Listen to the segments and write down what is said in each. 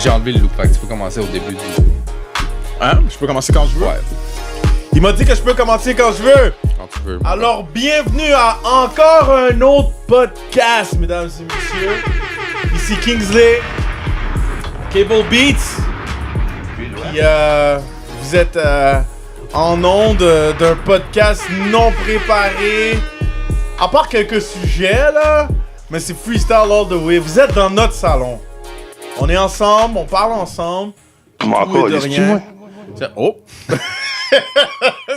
J'ai enlevé le loop, fait que tu peux commencer au début du... Hein? Je peux commencer quand je veux? Ouais, Il m'a dit que je peux commencer quand je veux. quand tu veux. Alors, bienvenue à encore un autre podcast, mesdames et messieurs. Ici Kingsley, Cable Beats. Puis, vous êtes en onde d'un podcast non préparé. À part quelques sujets, là. Mais c'est freestyle all the way. Vous êtes dans notre salon. On est ensemble, on parle ensemble. Comment encore, rien. Oh!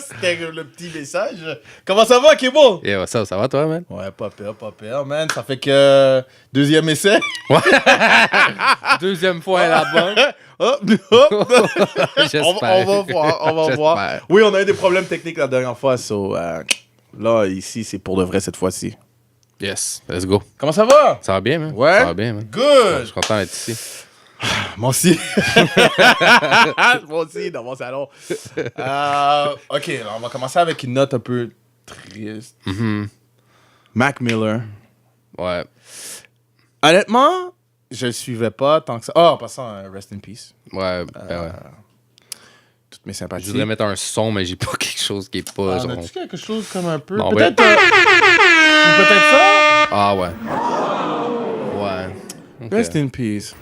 C'était le petit message. Comment ça va, Kebo? Yeah, ça va toi, man? Ouais, pas pire, man. Ça fait que deuxième essai. Ouais. Deuxième fois à la bonne. J'espère. On va voir. Oui, on a eu des problèmes techniques la dernière fois, so, là, ici, c'est pour de vrai cette fois-ci. Yes, let's go. Comment ça va? Ça va bien, man? Ouais? Ça va bien, man. Good! Je suis content d'être ici. Moi aussi. Moi aussi, dans mon salon. OK, alors on va commencer avec une note un peu triste. Mac Miller. Ouais. Honnêtement, je le suivais pas tant que ça. Oh, en passant, rest in peace. Ouais, ouais. Toutes mes sympathies. Je voudrais mettre un son, mais j'ai pas quelque chose qui est pas genre... As-tu quelque chose comme un peu... Non, peut-être... ou peut-être ça? Ah ouais. Ouais. Okay. Rest in peace.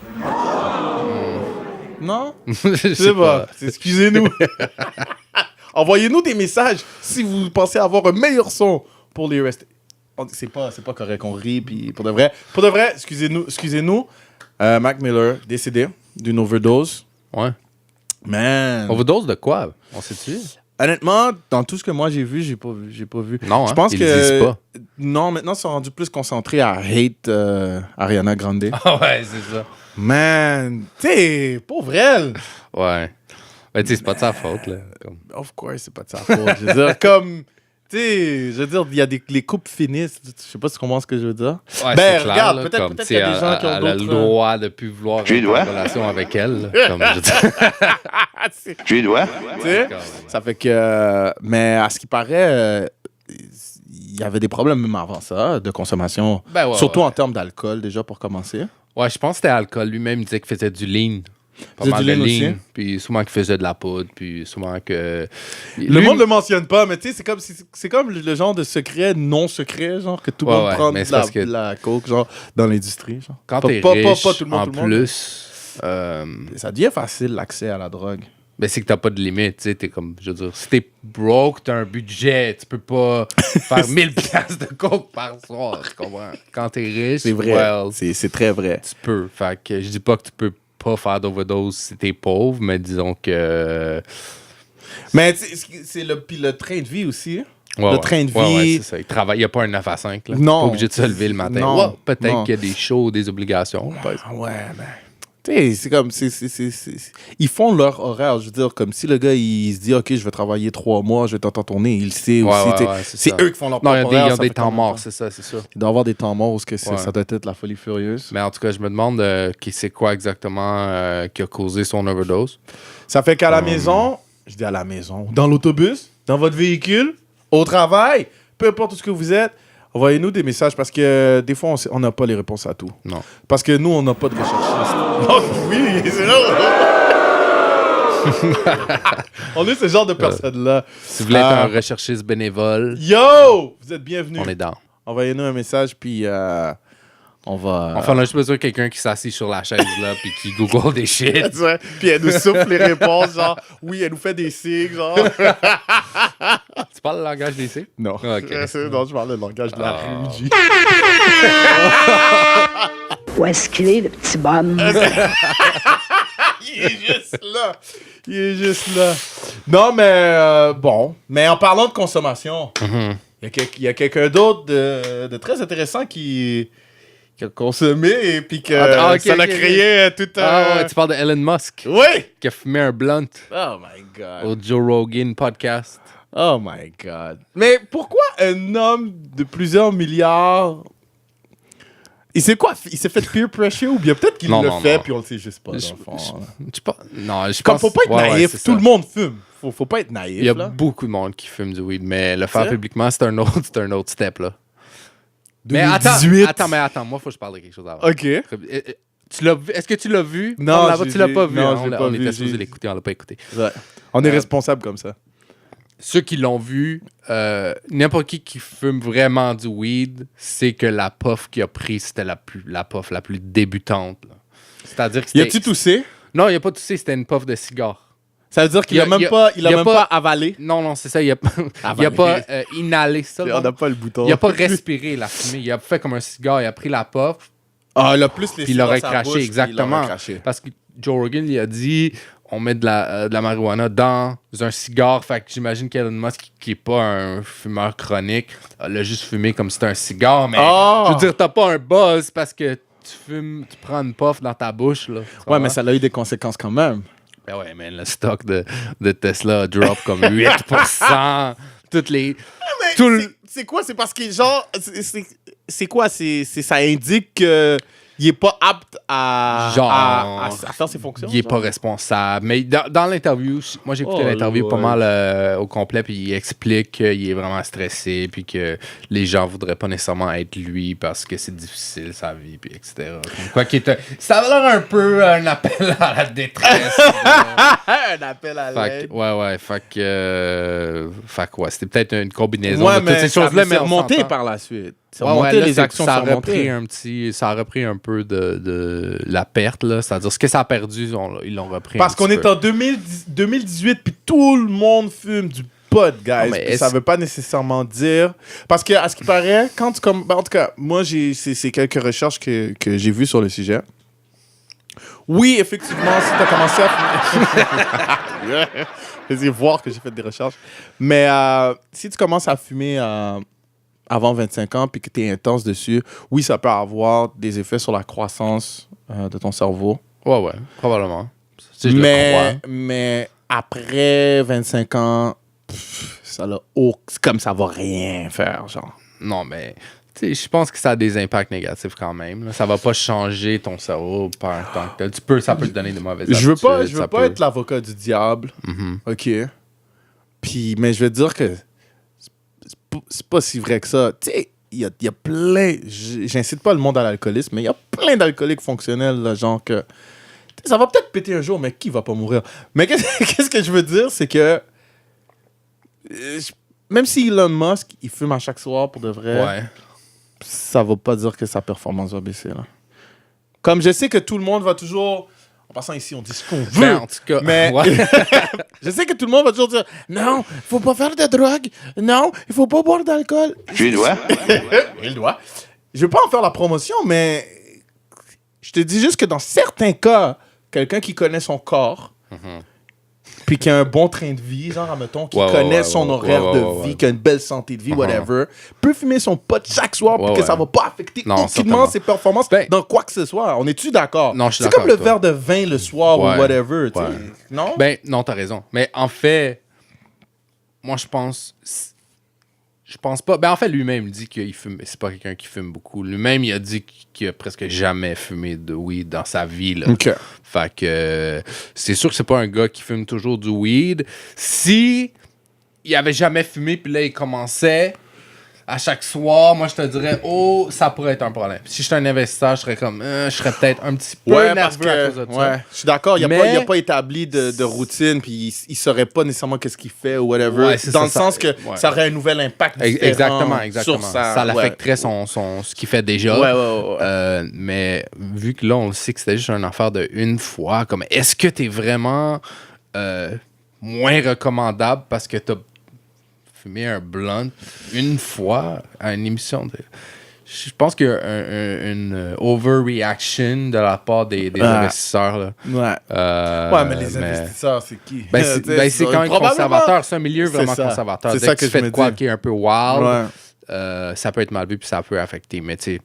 Non? Je sais pas. Excusez-nous. Envoyez-nous des messages si vous pensez avoir un meilleur son pour les rest. C'est pas correct, on rit, puis pour de vrai, excusez-nous. Mac Miller, décédé d'une overdose. Ouais. Man. Overdose de quoi? On sait-tu? Honnêtement, dans tout ce que moi j'ai vu, j'ai pas vu. Non, je pense ils que le disent pas. Non, maintenant ils sont rendus plus concentrés à hate Ariana Grande. Ah ouais, c'est ça. Man, tu sais, pauvre elle. Ouais. Ben, tu sais, c'est pas de sa faute, là. Comme... Of course, c'est pas de sa faute. Je veux dire, comme, tu sais, je veux dire, il y a les couples finissent. Je sais pas si tu comprends ce que je veux dire. Ouais, ben, c'est clair, regarde, là, peut-être comme, qu'il y a des gens qui ont elle a d'autres... le droit de plus vouloir avoir une relation avec elle. Là, comme, je veux dire. Tu dois. Tu sais, ça fait que... mais à ce qui paraît, il y avait des problèmes même avant ça, de consommation. Ben ouais, surtout ouais. en termes d'alcool, déjà, pour commencer. Ouais, je pense que c'était alcool. Lui-même disait qu'il faisait du lean. Pas Faisait mal du de lean lean. aussi? Puis souvent qu'il faisait de la poudre. Puis souvent que... Le monde le mentionne pas, mais tu sais, c'est comme le genre de secret non secret, genre, que tout le monde prend de la coke, genre, dans l'industrie, genre. Quand pas, t'es pas, riche, pas tout le monde, en tout le monde. plus... Ça devient facile, l'accès à la drogue. Ben, c'est que t'as pas de limite, tu sais, t'es comme, je veux dire, si t'es broke, t'as un budget, tu peux pas faire 1000 piastres de coke par soir, tu comprends? Quand t'es riche, C'est vrai, well, c'est très vrai. tu peux. Fait que je dis pas que tu peux pas faire d'overdose si t'es pauvre, mais disons que... Mais c'est le train de vie aussi. Ouais, le train de vie. Ouais, c'est ça. Il y a pas un 9 à 5, là. Non. Pas obligé de se lever le matin. Non. Ouais, peut-être Non. qu'il y a des shows, des obligations. Ouais, mais... Tu sais, c'est comme... Ils font leur horaire. Je veux dire, comme si le gars, il se dit, OK, je vais travailler 3 mois, je vais t'entendre tourner. Il le sait aussi. C'est eux qui font leur Non, propre il y horaire. a Ça des fait temps combien de morts, temps? c'est ça, c'est sûr. Il doit y avoir des temps morts où ça Ouais. doit être la folie furieuse. Mais en tout cas, je me demande c'est quoi exactement qui a causé son overdose. Ça fait qu'à la maison, je dis à la maison, dans l'autobus, dans votre véhicule, au travail, peu importe où ce que vous êtes, envoyez-nous des messages parce que des fois, on n'a pas les réponses à tout. Non. Parce que nous, on n'a pas de recherchistes. Oh, oui, c'est là. On est ce genre de personnes-là. Si vous voulez être un recherchiste bénévole, Yo! Vous êtes bienvenus. on est dans. Envoyez-nous un message, puis on va... Enfin, on a juste besoin de quelqu'un qui s'assit sur la chaise, là, puis qui google des shit. Puis elle nous souffle les réponses, genre, oui, elle nous fait des signes, genre. Tu parles le langage des signes? Non. Ok. Non, je parle le langage de la rue, G. Où est-ce qu'il est, le petit bonhomme? Il est juste là. Non, mais bon. Mais en parlant de consommation, il y a quelqu'un d'autre de très intéressant qui a consommé et puis que ça l'a créé tout un... Ah ouais, tu parles de Elon Musk, Oui! qui a fumé un blunt Oh my God. au Joe Rogan podcast. Oh my God. Mais pourquoi un homme de plusieurs milliards... Il s'est fait peer pressure ou bien peut-être qu'il Non, le non, fait non. puis on le sait juste pas, dans le fond. Je Comme pense... faut pas être Ouais, naïf, c'est tout ça. le monde fume. Faut pas être naïf, Il y a là. beaucoup de monde qui fume du weed, mais le faire C'est? publiquement, c'est un autre step, là. 2018. Mais attends, moi, faut que je parle de quelque chose avant. OK. Tu l'as vu? Est-ce que tu l'as vu? Non, tu l'as pas vu. non, Hein? je l'ai pas On vu, était supposé l'écouter, on l'a pas écouté. Ouais. On est responsable comme ça. Ceux qui l'ont vu, n'importe qui fume vraiment du weed, c'est que la puff qu'il a pris, c'était la puff la plus débutante. Là. C'est-à-dire que Y a-tu toussé? Non, il a pas toussé, c'était une puff de cigare. Ça veut dire qu'il a même pas avalé? Non, c'est ça, il a pas inhalé ça. On n'a pas le bouton. Il a pas respiré la fumée, il a fait comme un cigare, il a pris la puff, Ah, il a plus les puis il l'aurait craché, exactement. Craché. Parce que Joe Rogan, il a dit... On met de la marijuana dans un cigare. Fait que j'imagine qu'Elon Musk, qui est pas un fumeur chronique, l'a juste fumé comme si c'était un cigare. Mais je veux dire, t'as pas un buzz parce que tu prends une puff dans ta bouche. Là, ouais, mais ça a eu des conséquences quand même. Ben ouais, man, le stock de Tesla a drop comme 8%. Toutes les... C'est quoi? C'est parce que, genre, c'est quoi? Ça indique que... Il est pas apte à faire ses fonctions. Il est pas responsable. Mais dans l'interview, moi j'ai écouté l'interview pas mal au complet, puis il explique qu'il est vraiment stressé, puis que les gens voudraient pas nécessairement être lui parce que c'est difficile sa vie, puis etc. Quoi ça a l'air un peu un appel à la détresse. Un appel à l'aide. Ouais. Fait que c'était peut-être une combinaison de toutes ces choses-là, mais remonté par la suite. Les actions ça a repris un peu de la perte, là. C'est-à-dire ce que ça a perdu, ils l'ont repris. Parce qu'on est en 2018 puis tout le monde fume du pot, guys. Ça veut pas nécessairement dire... Parce que, à ce qui paraît, quand tu... en tout cas, moi, c'est quelques recherches que j'ai vues sur le sujet. Oui, effectivement, si tu as commencé à fumer... Vas-y, voir que j'ai fait des recherches. Mais si tu commences à fumer... avant 25 ans, puis que tu es intense dessus, oui, ça peut avoir des effets sur la croissance de ton cerveau. Ouais, probablement. Si je le crois. Mais après 25 ans, c'est comme ça va rien faire, genre. Non, mais je pense que ça a des impacts négatifs quand même. Là. Ça va pas changer ton cerveau par tant que tel. Ça peut te donner des mauvaises habitudes. Je veux pas être l'avocat du diable, OK? Puis, mais je veux dire que c'est pas si vrai que ça. Tu sais, il y a plein... J'incite pas le monde à l'alcoolisme, mais il y a plein d'alcooliques fonctionnels, là, genre que... Ça va peut-être péter un jour, mais qui va pas mourir? Mais qu'est-ce que je veux dire, c'est que... Même si Elon Musk, il fume à chaque soir pour de vrai, ça va pas dire que sa performance va baisser, là. Comme je sais que tout le monde va toujours... En passant ici, on dit ce qu'on veut. En tout cas, mais je sais que tout le monde va toujours dire non, faut pas faire de drogue. Non, il faut pas boire d'alcool. Tu dois. Il doit. Je veux pas en faire la promotion, mais je te dis juste que dans certains cas, quelqu'un qui connaît son corps, puis qui a un bon train de vie, genre, admettons, qui connaît son horaire de vie, qui a une belle santé de vie, whatever, peut fumer son pot chaque soir pour que ça va pas affecter aucunement ses performances dans quoi que ce soit. On est-tu d'accord? Non, je suis d'accord. C'est comme le verre de vin le soir ou whatever, tu sais. Non? Ben, non, t'as raison. Mais en fait, moi, je pense pas. Ben, en fait, lui-même, il dit qu'il fume. C'est pas quelqu'un qui fume beaucoup. Lui-même, il a dit qu'il a presque jamais fumé de weed dans sa vie, là. OK. Fait que c'est sûr que c'est pas un gars qui fume toujours du weed. Si il avait jamais fumé, puis là, il commençait à chaque soir, moi, je te dirais, ça pourrait être un problème. Si j'étais un investisseur, je serais comme, je serais peut-être un petit peu nerveux à cause de ça. Je suis d'accord, il n'a pas établi de routine, puis il saurait pas nécessairement qu'est-ce qu'il fait ou whatever. Dans le sens que ça aurait un nouvel impact différent. Exactement. Ça l'affecterait ce qu'il fait déjà. Mais vu que là, on sait que c'était juste une affaire de une fois, comme, est-ce que t'es vraiment moins recommandable parce que t'as fumer un blunt une fois à une émission? Je pense qu'il y a une overreaction de la part des investisseurs. Là. Mais les investisseurs, c'est qui? C'est quand même conservateur. C'est un milieu vraiment conservateur. C'est ça que tu fais de quoi qui est un peu wild, ça peut être mal vu puis ça peut affecter. Mais tu sais,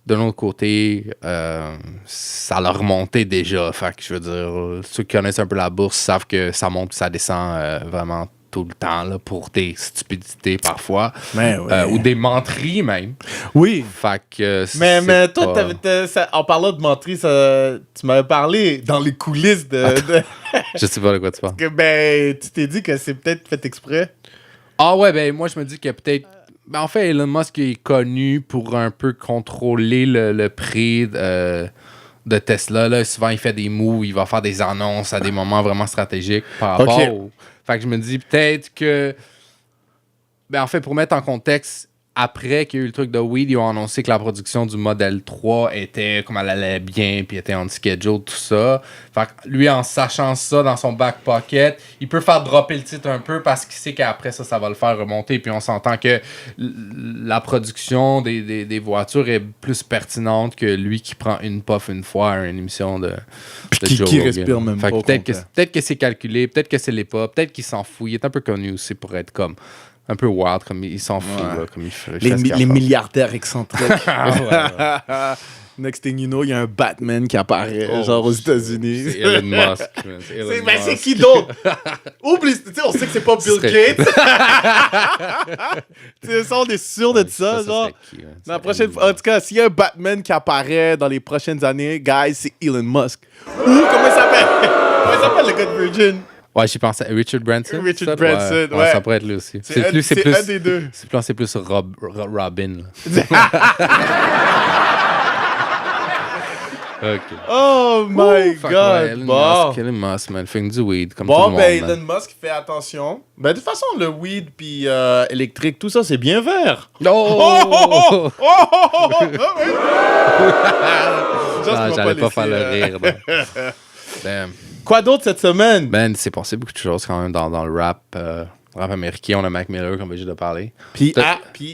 de l'autre côté, ça l'a remonté déjà. Fait que je veux dire, ceux qui connaissent un peu la bourse savent que ça monte ça descend vraiment tout le temps là, pour des stupidités parfois. Ou des menteries même. Oui. Fait que mais toi, en parlant de menteries, tu m'avais parlé dans les coulisses de... Je sais pas de quoi tu parles. Tu t'es dit que c'est peut-être fait exprès. Ah ouais, ben moi je me dis que peut-être... Ben, en fait, Elon Musk est connu pour un peu contrôler le prix de Tesla. Là, souvent, il fait des moves, il va faire des annonces à des moments vraiment stratégiques par rapport au... Fait que je me dis peut-être que... Ben, en fait, pour mettre en contexte, après qu'il y a eu le truc de weed, ils ont annoncé que la production du Model 3 était comme elle allait bien, puis était on schedule, tout ça. Fait que lui, en sachant ça dans son back pocket, il peut faire dropper le titre un peu parce qu'il sait qu'après ça va le faire remonter. Puis on s'entend que la production des voitures est plus pertinente que lui qui prend une puff une fois à une émission de Joe qui Rogan. respire même fait pas. Peut-être que c'est calculé, peut-être que c'est les pas, peut-être qu'il s'en fout. Il est un peu connu aussi pour être comme... un peu wild, comme il s'en fout. Là, comme il fait, les milliardaires excentriques. Next thing you know, il y a un Batman qui apparaît, genre aux États-Unis. C'est Elon Musk. C'est qui d'autre? Oublie, tu sais, on sait que c'est pas Bill Gates. Tu sais, ça, on est sûr de ça, genre. La prochaine, en tout cas, s'il y a un Batman qui apparaît dans les prochaines années, guys, c'est Elon Musk. Ou, comment il s'appelle? Comment il s'appelle, le gars de Virgin? Ouais, j'y pensais. Richard Branson? Richard Branson, ouais. Ça pourrait être lui aussi. C'est un des deux. C'est plus Robin. OK. Oh my God! Elon Musk, man. Fume du weed, comme tout le monde. Ben, Elon Musk fait attention. Ben, de toute façon, le weed puis électrique, tout ça, c'est bien vert. Oh! J'allais pas faire le rire. Damn. Quoi d'autre cette semaine? Ben, c'est passé beaucoup de choses quand même dans le rap américain. On a Mac Miller, comme j'ai déjà parlé. Puis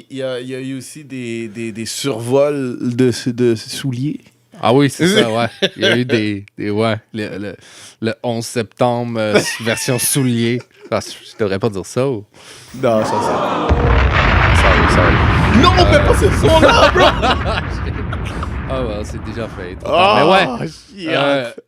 il y a eu aussi des survols de souliers. Ah oui, c'est ça, ouais. Il y a eu le 11 septembre version soulier. Ah, je devrais pas dire ça ou... Non, ça Sorry. Non, on fait pas ce son-là, bro! Ah ouais, c'est déjà fait. Mais ouais,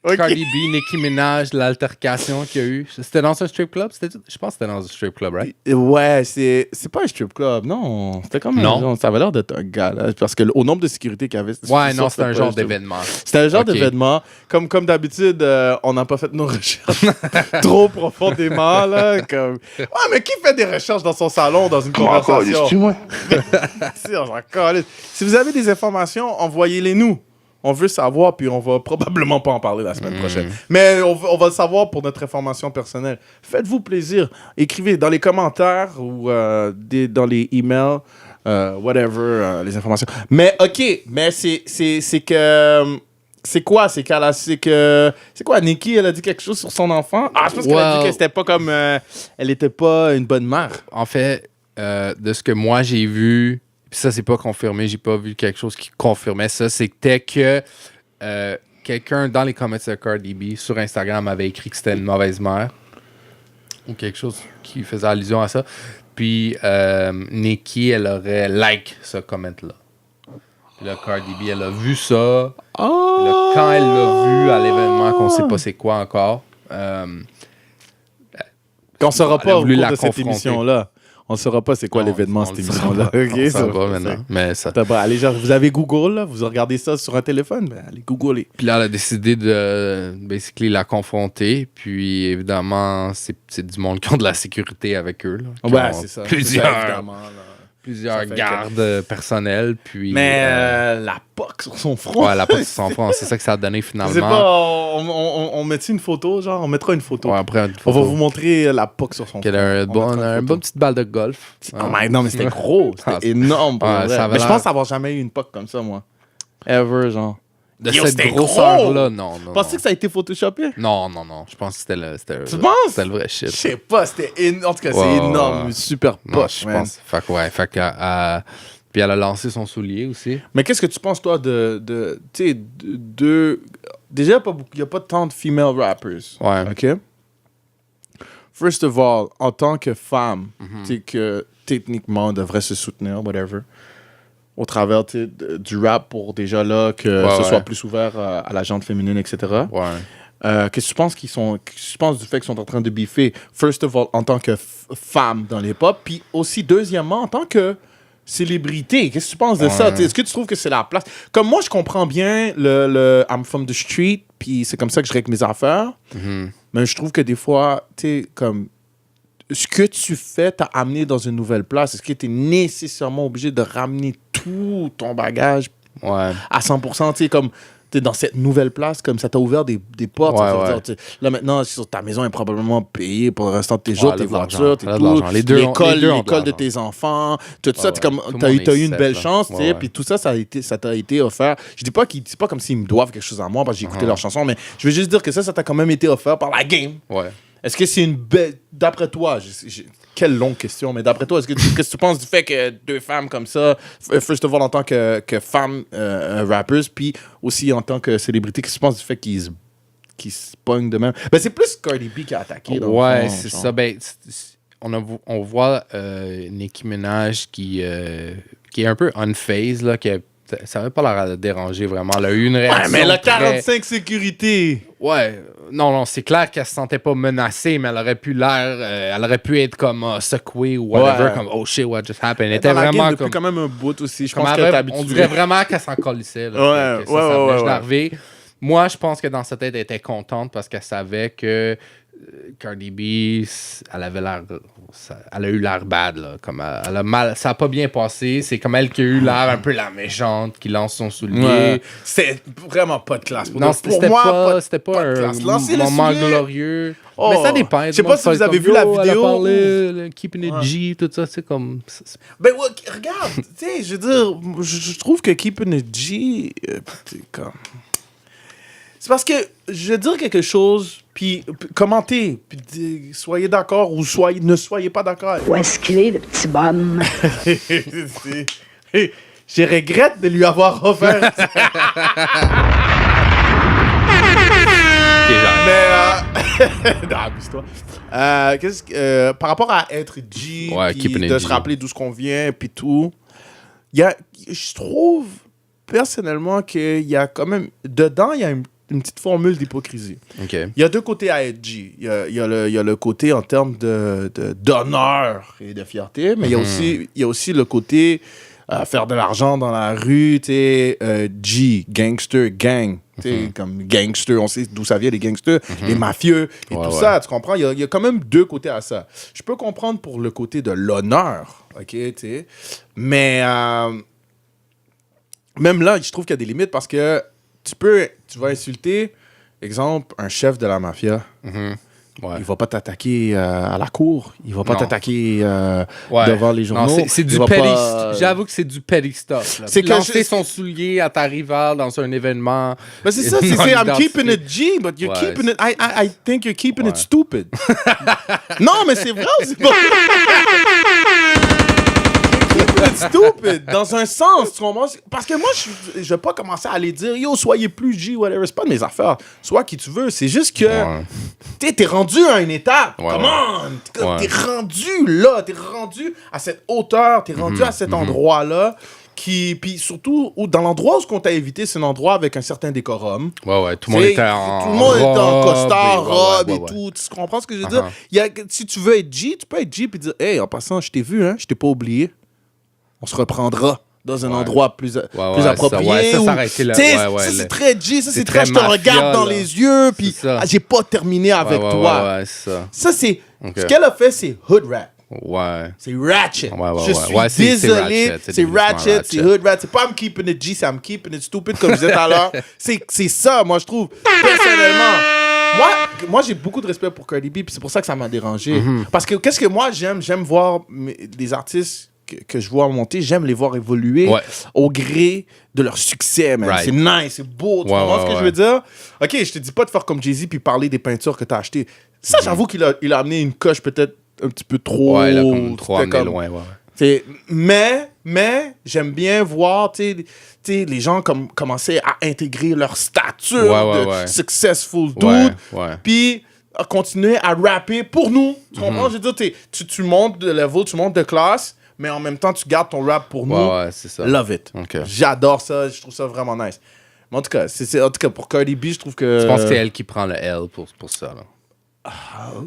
okay. Cardi B, Nicki Minaj, l'altercation qu'il y a eu. C'était dans un strip club? Je pense que c'était dans un strip club, right? Ouais, c'est pas un strip club, non. C'était comme non. Ça avait l'air d'être un gars, là, parce que au nombre de sécurité qu'il y avait... Ouais, non, c'était un genre d'événement. C'était un genre d'événement. Comme d'habitude, on n'a pas fait nos recherches trop profondément, là. Comme... Ouais, mais qui fait des recherches dans son salon, dans une conversation? Si vous avez des informations, envoyez-les nous. On veut savoir, puis on va probablement pas en parler la semaine prochaine. Mais on va le savoir pour notre information personnelle. Faites-vous plaisir. Écrivez dans les commentaires ou dans les emails, whatever, les informations. Mais OK, mais c'est que... C'est quoi? C'est quoi? Nikki, elle a dit quelque chose sur son enfant? Ah, je pense qu'elle a dit que c'était pas comme... elle était pas une bonne mère. En fait, de ce que moi j'ai vu... Puis ça, c'est pas confirmé. J'ai pas vu quelque chose qui confirmait ça. C'était que quelqu'un dans les comments de Cardi B sur Instagram avait écrit que c'était une mauvaise mère. Ou quelque chose qui faisait allusion à ça. Puis Nicki, elle aurait ce comment-là. Puis là, Cardi B, elle a vu ça. Oh! Là, quand elle l'a vu à l'événement, qu'on sait pas c'est quoi encore. Qu'on saura pas au cours de cette confronter. Émission-là. On ne saura pas c'est quoi l'événement, cette émission-là. On ne saura pas maintenant. Mais ça... Allez, genre, vous avez Google, là, vous regardez ça sur un téléphone, ben, allez googler. Puis là, elle a décidé de basically la confronter. Puis évidemment, c'est du monde qui ont de la sécurité avec eux. Là, ouais, c'est ça. Plusieurs gardes personnels. Puis, la poque sur son front. Ouais, la poque sur son front. C'est ça que ça a donné finalement. Je sais pas, on met une photo, genre, on mettra une photo. Ouais, après, on va vous montrer la poque sur son front. Elle a une bonne petite balle de golf. Non, mais c'était gros. C'était énorme. Pour vrai. Mais je pense avoir jamais eu une poque comme ça, moi. Ever, genre. De cette grosseur-là, non. Pensez que ça a été photoshopé? Non. Je pense que c'était le vrai shit. Je sais pas, en tout cas, c'est énorme. Super poche, je pense. Fait que, puis elle a lancé son soulier aussi. Mais qu'est-ce que tu penses, toi, tu sais, déjà, il n'y a pas tant de female rappers. Ouais. OK? First of all, en tant que femme, tu sais, que techniquement, on devrait se soutenir, whatever, au travers du rap pour déjà là, que ce soit plus ouvert à la gente féminine, etc. Ouais. Qu'est-ce que tu penses tu penses du fait qu'ils sont en train de biffer, first of all, en tant que femme dans l'hip-hop, puis aussi, deuxièmement, en tant que célébrité. Qu'est-ce que tu penses de ça? Est-ce que tu trouves que c'est la place? Comme moi, je comprends bien le I'm from the street, puis c'est comme ça que je règle mes affaires. Mais je trouve que des fois, tu sais, comme ce que tu fais t'a amené dans une nouvelle place. Est-ce que tu es nécessairement obligé de ramener tout ton bagage à 100%? Tu sais, comme dans cette nouvelle place, comme ça t'a ouvert des portes. Ouais, ça veut ouais. dire, là, maintenant, ta maison est probablement payée pour le restant de tes jours, tes voitures, tes tout. L'école de de tes enfants, tout ça. ouais. Comme, t'as eu une belle chance, puis tout ça t'a été offert. Je dis pas c'est pas comme s'ils me doivent quelque chose à moi parce que j'ai écouté leur chanson, mais je veux juste dire que ça t'a quand même été offert par la game. Ouais. Est-ce que c'est une belle... D'après toi, quelle longue question, mais d'après toi, qu'est-ce que tu penses du fait que deux femmes comme ça, first of all, en tant que femmes rappers, puis aussi en tant que célébrité, qu'est-ce que tu penses du fait qu'ils se pognent de même? Ben, c'est plus Cardi B qui a attaqué. Ouais, c'est ça. Ben, on voit Nicki Minaj qui est un peu unfazed, là, ça n'avait pas l'air de déranger vraiment. Elle a eu une réaction. Ouais, mais elle a 45 sécurités. Ouais, non, c'est clair qu'elle se sentait pas menacée, mais elle aurait pu être comme secouée ou whatever, comme oh shit, what just happened. Elle était vraiment depuis quand même un bout aussi. Je pense pense qu'elle est habituée. On dirait vraiment qu'elle s'en colissait. Ouais. Moi, je pense que dans sa tête, elle était contente parce qu'elle savait que Cardi B, elle a eu l'air bad, là. Comme elle a mal, ça a pas bien passé. C'est comme elle qui a eu l'air un peu la méchante qui lance son soulier. Ouais. C'est vraiment pas de classe. Non, c'était pas un moment glorieux. Oh. Mais ça dépend. Je sais pas si vous avez vu la vidéo. Elle a parlé, Keeping It G, tout ça, c'est comme. Ben ouais, regarde, tu sais, je veux dire, je trouve que Keeping It G, comme. C'est parce que je veux dire quelque chose, puis commentez, puis soyez d'accord ou ne soyez pas d'accord. Où est-ce qu'il est, le petit bonhomme? Je regrette de lui avoir offert. Mais, non, abuse-toi. Par rapport à être G, puis de se rappeler d'où ce qu'on vient, puis tout, je trouve personnellement qu'il y a quand même, dedans, il y a une petite formule d'hypocrisie. Okay. Il y a deux côtés à être G. Il y a le côté en termes d'honneur et de fierté, mais il y a aussi le côté faire de l'argent dans la rue, G, gangster, gang. Comme gangster, on sait d'où ça vient, les gangsters, les mafieux et tout ça, tu comprends? Il y a quand même deux côtés à ça. Je peux comprendre pour le côté de l'honneur, OK, mais même là, je trouve qu'il y a des limites parce que tu vas insulter, exemple, un chef de la mafia. Il va pas t'attaquer à la cour. Il va pas t'attaquer devant les journaux. Non, c'est du petty. J'avoue que c'est du petty stuff. Là. C'est lancer son soulier à ta rivale dans un événement. Mais c'est ça, c'est I'm keeping it G, but you're keeping it... I think you're keeping it stupid. Non, mais c'est vrai, c'est pas... stupid, dans un sens, tu comprends? Parce que moi, je vais pas commencer à aller dire, yo, soyez plus G, whatever, c'est pas de mes affaires. Sois qui tu veux, c'est juste que t'es rendu à une étape. Come on! T'es rendu là, t'es rendu à cette hauteur, t'es rendu à cet endroit-là. Puis surtout, dans l'endroit où on t'a évité, c'est un endroit avec un certain décorum. Tout le monde était en costard, robe et tout. Tu comprends ce que je veux dire? Si tu veux être G, tu peux être G et dire, hey, en passant, je t'ai vu, hein, je t'ai pas oublié. On se reprendra dans un endroit plus approprié. Ça aurait été là. Ça, c'est très G. Ça, c'est très je te regarde dans les yeux, puis j'ai pas terminé avec toi. Ça, c'est... Ce qu'elle a fait, c'est hood rap. C'est ratchet. Je suis désolé. C'est ratchet, c'est hood rap. C'est pas I'm keeping it G, c'est I'm keeping it stupid, comme je disais tout à l'heure. C'est ça, moi, je trouve, personnellement. Moi, j'ai beaucoup de respect pour Cardi B, puis c'est pour ça que ça m'a dérangé. Parce que qu'est-ce que moi, j'aime voir des artistes que je vois monter, j'aime les voir évoluer au gré de leur succès, man. C'est nice, c'est beau. Tu comprends ce que je veux dire? OK, je te dis pas de faire comme Jay-Z puis parler des peintures que t'as achetées. Ça, j'avoue qu'il a amené une coche peut-être un petit peu trop... il a comme trop amené loin, Mais j'aime bien voir, les gens commencer à intégrer leur stature de successful dude, puis continuer à rapper pour nous. Tu comprends? Je veux dire, tu montes de level, tu montes de classe, mais en même temps, tu gardes ton rap pour nous. C'est ça. Love it. Okay. J'adore ça. Je trouve ça vraiment nice. Mais en tout cas, pour Cardi B, je trouve que... Je pense que c'est elle qui prend le L pour ça, là.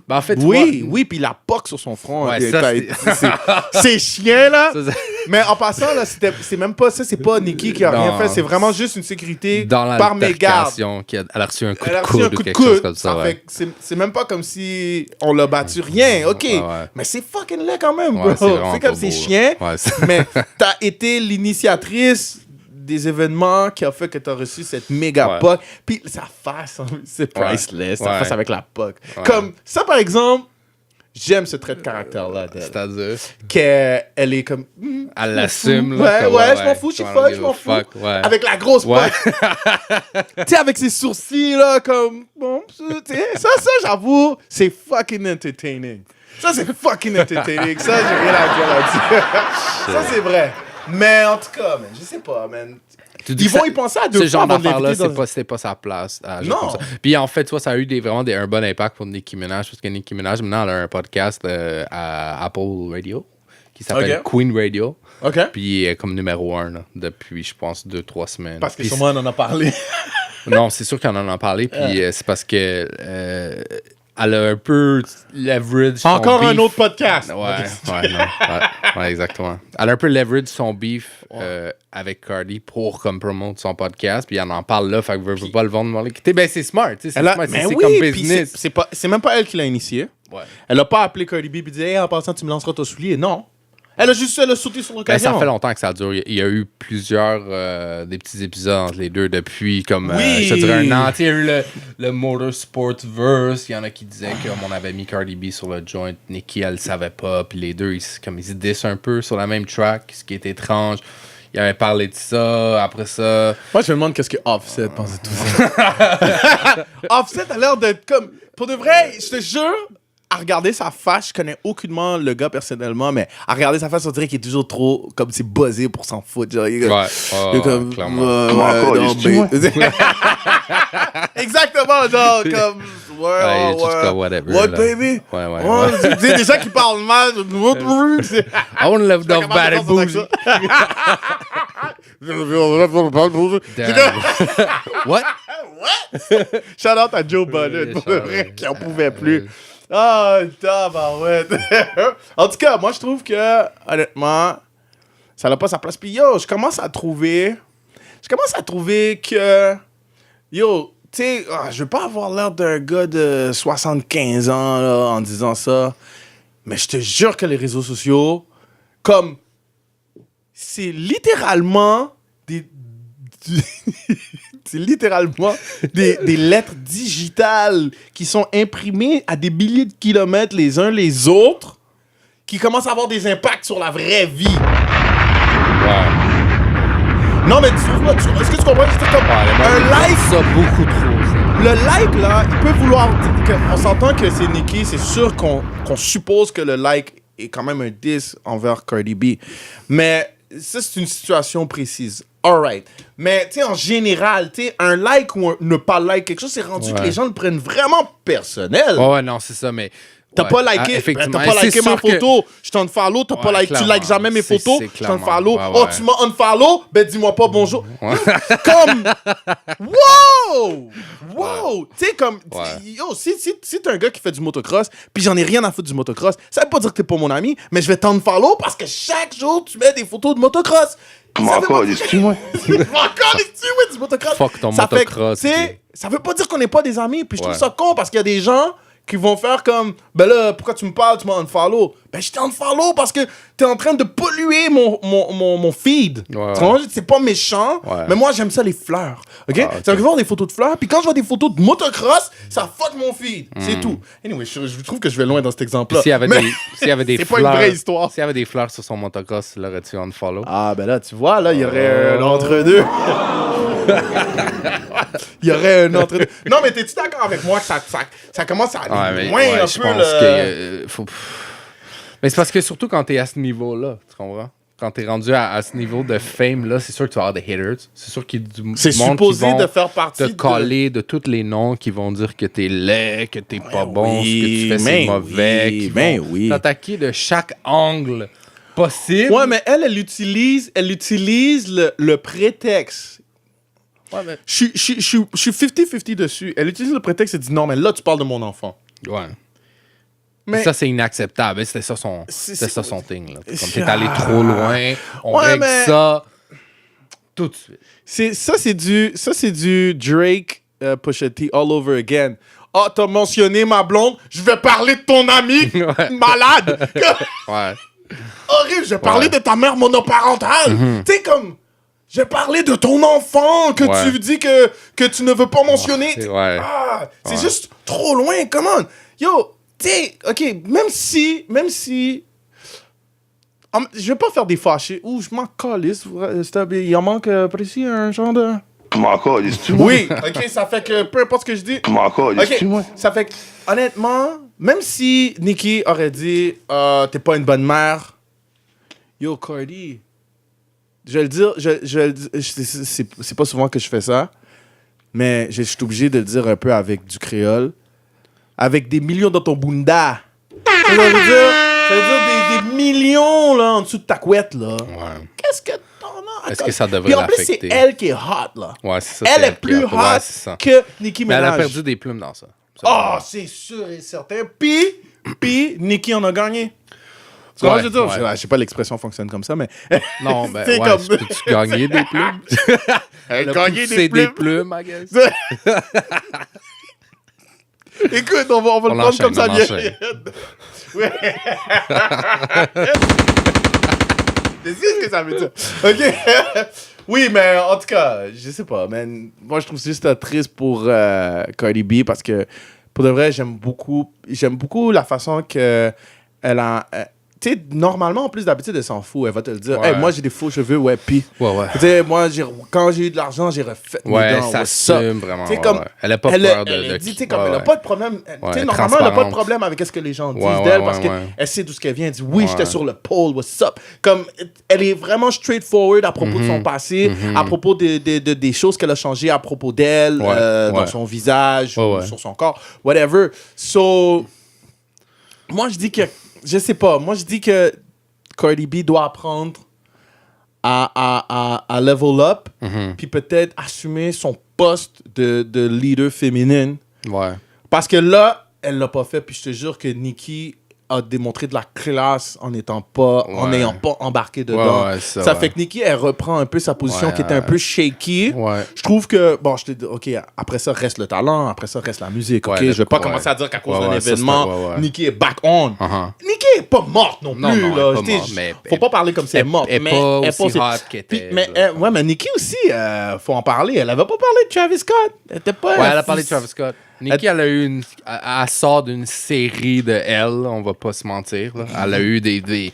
Ben en fait, oui, puis la poque sur son front. C'est chien, là. Mais en passant, là, c'est même pas ça. C'est pas Nicki qui a rien fait. C'est vraiment juste une sécurité par mégarde. Elle a reçu un coup de coude ou quelque chose comme ça. C'est même pas comme si on l'a battu. Rien, OK. Mais c'est fucking laid quand même, bro. C'est comme c'est chien. Mais t'as été l'initiatrice des événements qui ont fait que t'as reçu cette méga POC. Puis sa face, c'est priceless. Sa face avec la POC. Comme ça, par exemple, j'aime ce trait de caractère-là d'elle. C'est-à-dire? Qu'elle est comme... Elle l'assume, là. Ouais, je m'en fous, je m'en fous. Avec la grosse POC. Tu sais, avec ses sourcils, là, comme... Bon, tu sais, ça, j'avoue, c'est fucking entertaining. Ça, c'est fucking entertaining. Ça, j'ai rien à dire là-dessus. Ça, c'est vrai. Mais en tout cas, man, je sais pas, man. Ils vont y penser à deux fois avant de l'inviter dans... c'était pas sa place. Non. Puis en fait, tu vois, ça a eu vraiment un bon impact pour Nicki Minaj, parce que Nicki Minaj, maintenant, elle a un podcast à Apple Radio qui s'appelle Queen Radio. Puis elle est comme numéro 1 là, depuis, je pense, 2-3 semaines. Parce que sûrement, on en a parlé. Non, c'est sûr qu'on en a parlé, puis c'est parce que... elle a un peu leverage son Encore beef. un autre podcast. Ouais, exactement. Elle a un peu leverage son beef avec Cardi pour comme promote son podcast, puis elle en parle là, fait que veut pas le vendre. Ben c'est smart, tu sais, c'est smart, c'est comme business. C'est même pas elle qui l'a initié. Ouais. Elle a pas appelé Cardi B et dit hey, en passant tu me lanceras ton soulier. Non. Elle a sauté sur l'occasion. Ça fait longtemps que ça dure. Il y a eu plusieurs des petits épisodes entre les deux depuis comme je te dirais un an. Il y a eu le Motorsport Verse. Il y en a qui disaient qu'on avait mis Cardi B sur le joint. Nicki, elle le savait pas. Puis les deux, ils se disent un peu sur la même track, ce qui est étrange. Il avait parlé de ça. Après ça... Moi, je me demande qu'est-ce que Offset pense de tout ça. Offset a l'air d'être comme... Pour de vrai, je te jure... À regarder sa face, je connais aucunement le gars personnellement, mais à regarder sa face, on dirait qu'il est toujours trop comme c'est buzzé pour s'en foutre. Genre, il est comme, clairement. Exactement, genre, comme, whatever. What, baby? Ouais. Tu sais, des gens qui parlent mal. I wouldn't live off bad and bougie. What? Shout out à Joe Budden, pour le vrai, qui en pouvait plus. Ah, tabarouette. En tout cas, moi, je trouve que, honnêtement, ça n'a pas sa place. Puis, yo, je commence à trouver que, yo, tu sais, je veux pas avoir l'air d'un gars de 75 ans, là, en disant ça, mais je te jure que les réseaux sociaux, comme, c'est littéralement c'est littéralement des lettres digitales qui sont imprimées à des milliers de kilomètres les uns les autres, qui commencent à avoir des impacts sur la vraie vie. Ouais. Non, mais est-ce que tu comprends? C'est comme un like. Ça beaucoup trop. Ça. Le like, là, il peut vouloir... On s'entend que c'est Nicki, c'est sûr qu'on suppose que le like est quand même un diss envers Cardi B. Mais ça, c'est une situation précise. Alright. Mais, tu sais, en général, tu sais, un like ou ne pas like quelque chose, c'est rendu que les gens le prennent vraiment personnel. Ouais, non, c'est ça, mais... T'as pas liké, t'as pas liké ma photo, je t'unfollow, t'as pas liké, tu likes jamais mes photos, je t'unfollow. Oh, tu m'as unfollow, ben dis-moi pas bonjour. Comme, wow! Tu sais, comme, yo, si t'es un gars qui fait du motocross, puis j'en ai rien à foutre du motocross, ça veut pas dire que t'es pas mon ami, mais je vais t'unfollow parce que chaque jour, tu mets des photos de motocross. Encore, dis-moi. Encore, dis-moi du motocross. Fuck ton motocross. Ça veut pas dire qu'on n'est pas des amis, puis je trouve ça con parce qu'il y a des gens qui vont faire comme, ben là, pourquoi tu me parles, tu m'as unfollow? Ben, je t'ai unfollow parce que t'es en train de polluer mon feed. Ouais. C'est pas méchant, mais moi, j'aime ça les fleurs. OK? Ça veut dire voir des photos de fleurs, puis quand je vois des photos de motocross, ça fuck mon feed. C'est tout. Anyway, je trouve que je vais loin dans cet exemple-là. S'il y avait des c'est fleurs, pas une vraie histoire. S'il y avait des fleurs sur son motocross, l'aurais-tu unfollow? Ah, ben là, tu vois, là, il y aurait un entre-deux. Il y aurait un entre-deux. Non, mais t'es-tu d'accord avec moi que ça commence à aller loin un je peu, pense là? faut... Mais c'est parce que surtout quand t'es à ce niveau-là, tu comprends? Quand t'es rendu à ce niveau de fame, là, c'est sûr que tu vas avoir des haters. C'est sûr qu'il y a du monde qui vont de faire partie te coller de tous les noms qui vont dire que t'es laid, que t'es pas bon, ce que tu fais c'est mauvais, qui vont t'attaquer de chaque angle possible. Ouais, mais elle utilise le prétexte. Ouais, mais... Je suis 50-50 dessus. Elle utilise le prétexte et dit non, mais là, tu parles de mon enfant. Ouais. Mais... Ça, c'est inacceptable. C'était ça son thing. Là. Comme t'es allé trop loin, on règle ça tout de suite. C'est du Drake Pusha T all over again. Ah, t'as mentionné ma blonde, je vais parler de ton ami malade. Ouais. Horrible, je vais parler de ta mère monoparentale. Tu sais, comme... J'ai parlé de ton enfant que tu dis que tu ne veux pas mentionner. C'est juste trop loin, come on. Yo, t'sais, OK, même si... je vais pas faire des fâchés. Ouh, je m'en calisse. Il en manque précis un genre de... M'en calisse-tu? Oui, OK, ça fait que peu importe ce que je dis... M'en calisse-tu, moi? Ça fait que, honnêtement, même si Nicki aurait dit t'es pas une bonne mère, yo, Cardi... Je vais le dire, c'est pas souvent que je fais ça, mais je suis obligé de le dire un peu avec du créole. Avec des millions dans ton bunda. Ça veut dire des millions là, en dessous de ta couette, là. Ouais. Qu'est-ce que t'en as? Est-ce que ça devrait Puis en plus, l'affecter? c'est elle qui est hot, là. Ouais, c'est ça. Elle est plus hot que Nicki Mais Minaj. elle a perdu des plumes dans ça. Ah, c'est sûr et certain. Puis Nicki en a gagné. Tu vois, je veux dire, je sais pas l'expression fonctionne comme ça, mais... Non, ben c'est ouais, comme... peux-tu gagner des plumes? Gagner des plumes, I guess. Écoute, on va le prendre comme ça vient. Ouais. C'est ce que ça veut dire. OK. Oui, mais en tout cas, je sais pas, man. Moi, je trouve c'est juste triste pour Cardi B parce que, pour de vrai, j'aime beaucoup la façon que elle a... tu sais, normalement, en plus, d'habitude, elle s'en fout. Elle va te le dire. Ouais. Hey, moi, j'ai des faux cheveux, ouais, pis. Ouais. Tu sais, moi, quand j'ai eu de l'argent, j'ai refait mes dents. Ça assume vraiment. Tu sais, comme. Elle a pas peur de. Elle dit, tu sais, comme, elle a pas de problème. Tu sais, normalement, elle a transparente. pas de problème avec ce que les gens disent d'elle parce qu'elle sait d'où ce qu'elle vient. Elle dit, oui, j'étais sur le pole, what's up? Comme, elle est vraiment straightforward à propos de son passé, à propos des choses qu'elle a changées à propos d'elle, dans son visage, ou sur son corps, whatever. So, moi, je dis que. Je sais pas. Moi, je dis que Cardi B doit apprendre à level up, puis peut-être assumer son poste de leader féminine. Ouais. Parce que là, elle l'a pas fait, puis je te jure que Nicki a démontré de la classe en n'ayant pas embarqué dedans. Ça fait que Nicki, elle reprend un peu sa position qui était un peu shaky. Ouais. Je trouve que, bon, je te dis, OK, après ça reste le talent, après ça reste la musique, OK? Je vais pas commencer à dire qu'à cause d'un événement, Nicki est back on. Nicki est pas morte non plus, là. Pas morte, mais faut pas parler comme si elle est morte. Elle est pas aussi hot qu'elle était. Mais Nicki aussi, faut en parler. Elle avait pas parlé de Travis Scott. Elle était pas... Ouais, elle a parlé de Travis Scott. Nicki, elle a eu elle sort d'une série de elle, on va pas se mentir. Là. Elle a eu des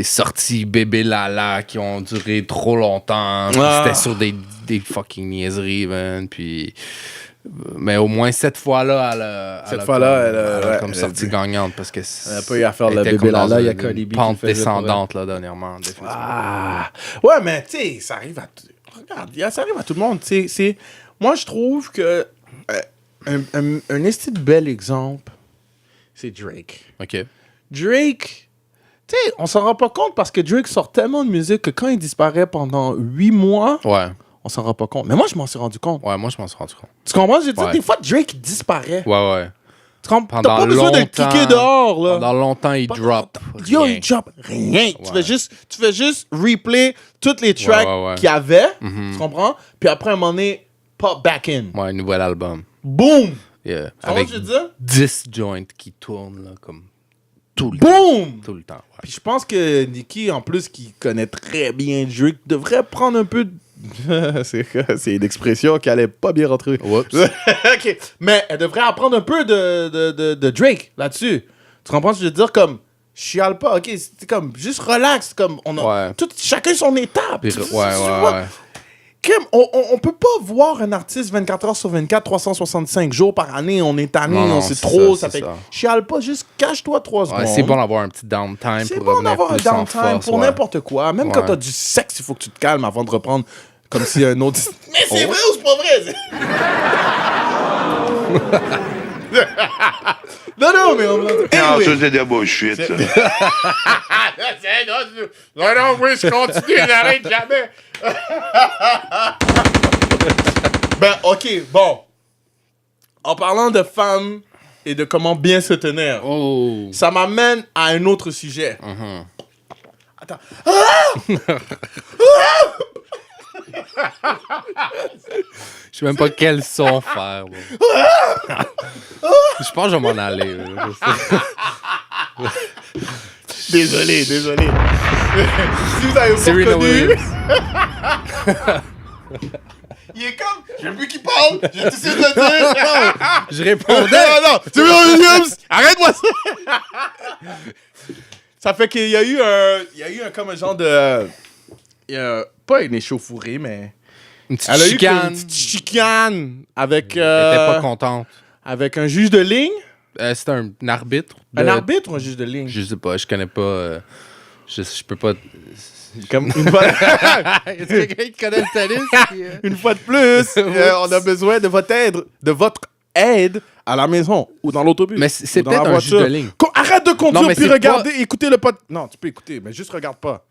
sorties bébé lala qui ont duré trop longtemps. C'était sur des fucking niaiseries, man. Puis... Mais au moins cette fois-là, elle a comme sortie gagnante parce que elle a pas eu à faire le bébé lala. Il y a Cardi B pente descendante là, dernièrement. Ouais, mais tu sais, ça arrive à tout le monde. Moi, je trouve que un esti de bel exemple, c'est Drake. OK. Drake, tu sais, on s'en rend pas compte parce que Drake sort tellement de musique que quand il disparaît pendant 8 mois, on s'en rend pas compte. Mais moi, je m'en suis rendu compte. Ouais, moi, je m'en suis rendu compte. Tu comprends? Je veux dire, des fois, Drake disparaît. Ouais. Tu comprends? T'as pas besoin de le kicker dehors, là. Pendant longtemps, il drop. Yo, il drop rien. Ouais. Tu fais juste replay toutes les tracks qu'il y avait. Tu comprends? Puis après, un moment donné, pop back in. Ouais, un nouvel album. Boom! Yeah. Avec 10 joints qui tournent, là, comme tout le temps. Tout le temps, ouais. Puis je pense que Nicki, en plus, qui connaît très bien Drake, devrait prendre un peu de... c'est une expression qui allait pas bien rentrer. Oups. OK. Mais elle devrait apprendre un peu de Drake là-dessus. Tu comprends ce que je veux dire? Comme, chiale pas, OK? C'est comme, juste relax. Comme, on a chacun son étape. Ouais. On peut pas voir un artiste 24 heures sur 24, 365 jours par année. On est tanné, c'est trop. Ça fait chiale pas, juste cache-toi 3 secondes. C'est bon d'avoir un petit downtime pour revenir plus en force. C'est bon d'avoir un downtime pour n'importe quoi. Même quand t'as du sexe, il faut que tu te calmes avant de reprendre comme si un autre... Mais c'est vrai ou c'est pas vrai? Non, mais on me l'a dit. Non, ça, c'est de bullshit, ça. Non, oui, je continue, j'arrête jamais. Ben, OK, bon. En parlant de femmes et de comment bien se tenir, ça m'amène à un autre sujet. Attends. Je sais même pas quel son faire. Je pense que je vais m'en aller. Désolé. Si vous avez pas reconnu... Il est comme, j'ai plus qui parle, j'ai tout essayé de le dire. Je répondais. Non, tu veux Williams, arrête-moi ça. Ça fait qu'il y a eu comme un genre de, pas une échauffourée, mais Une petite elle a chicane. eu une petite chicane avec, Elle était pas contente. avec un juge de ligne. C'était un arbitre. Un arbitre ou un juge de ligne? Je sais pas, je connais pas. Je peux pas. Comme une fois, Est-ce que quelqu'un qui connaît le tennis? une fois de plus, on a besoin de votre aide à la maison ou dans l'autobus. Mais c'est ou dans la peut-être un juge voiture. de ligne. Arrête de conduire Non, mais puis c'est regarder, écouter le pod. Non, tu peux écouter, mais juste regarde pas.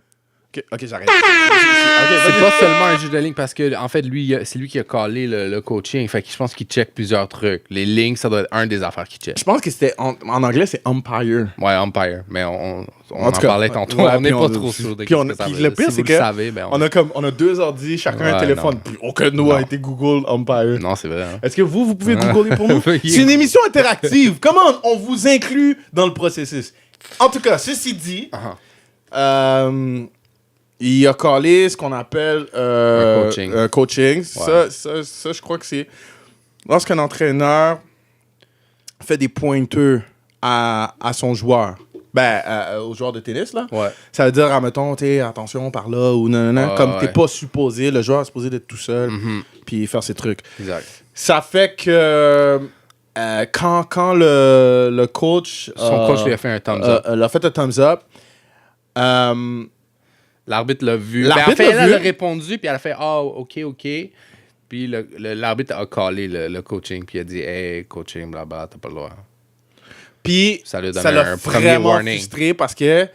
Ok, j'arrête. C'est pas seulement un juge de ligne parce que en fait lui c'est lui qui a callé le coaching, fait que je pense qu'il check plusieurs trucs. Les lignes, ça doit être un des affaires qu'il check. Je pense que c'était en anglais c'est umpire. Ouais, umpire, mais on en tout cas, parlait tantôt, ouais, on n'est puis pas on- trop sûr de puis on- ce que ça puis veut le dire. pire, Si c'est vous que le savez, ben on a deux ordi, chacun un Ouais, téléphone, non. puis aucun de nous a Non. été Google umpire. Non, c'est vrai. Hein. Est-ce que vous pouvez googler pour nous? Oui. C'est une émission interactive. Comment on vous inclut dans le processus? En tout cas, ceci dit, il a callé ce qu'on appelle Un coaching. coaching. Ouais. Ça, je crois que c'est lorsqu'un entraîneur fait des pointeurs à son joueur. Au joueur de tennis, là. Ouais. Ça veut dire, admettons, attention par là ou non, comme t'es ouais. pas supposé, le joueur est supposé d'être tout seul, puis faire ses trucs. Exact. Ça fait que quand le coach... Son coach lui a fait un thumbs up. l'a fait un thumbs up. L'arbitre l'a vu. L'arbitre Ben, en fait, l'a elle vu. a répondu, puis elle a fait OK. Puis l'arbitre a callé le coaching, puis il a dit hey, coaching, blablabla, t'as pas le droit. Puis Ça lui a donné ça l'a un premier vraiment warning. frustré parce que...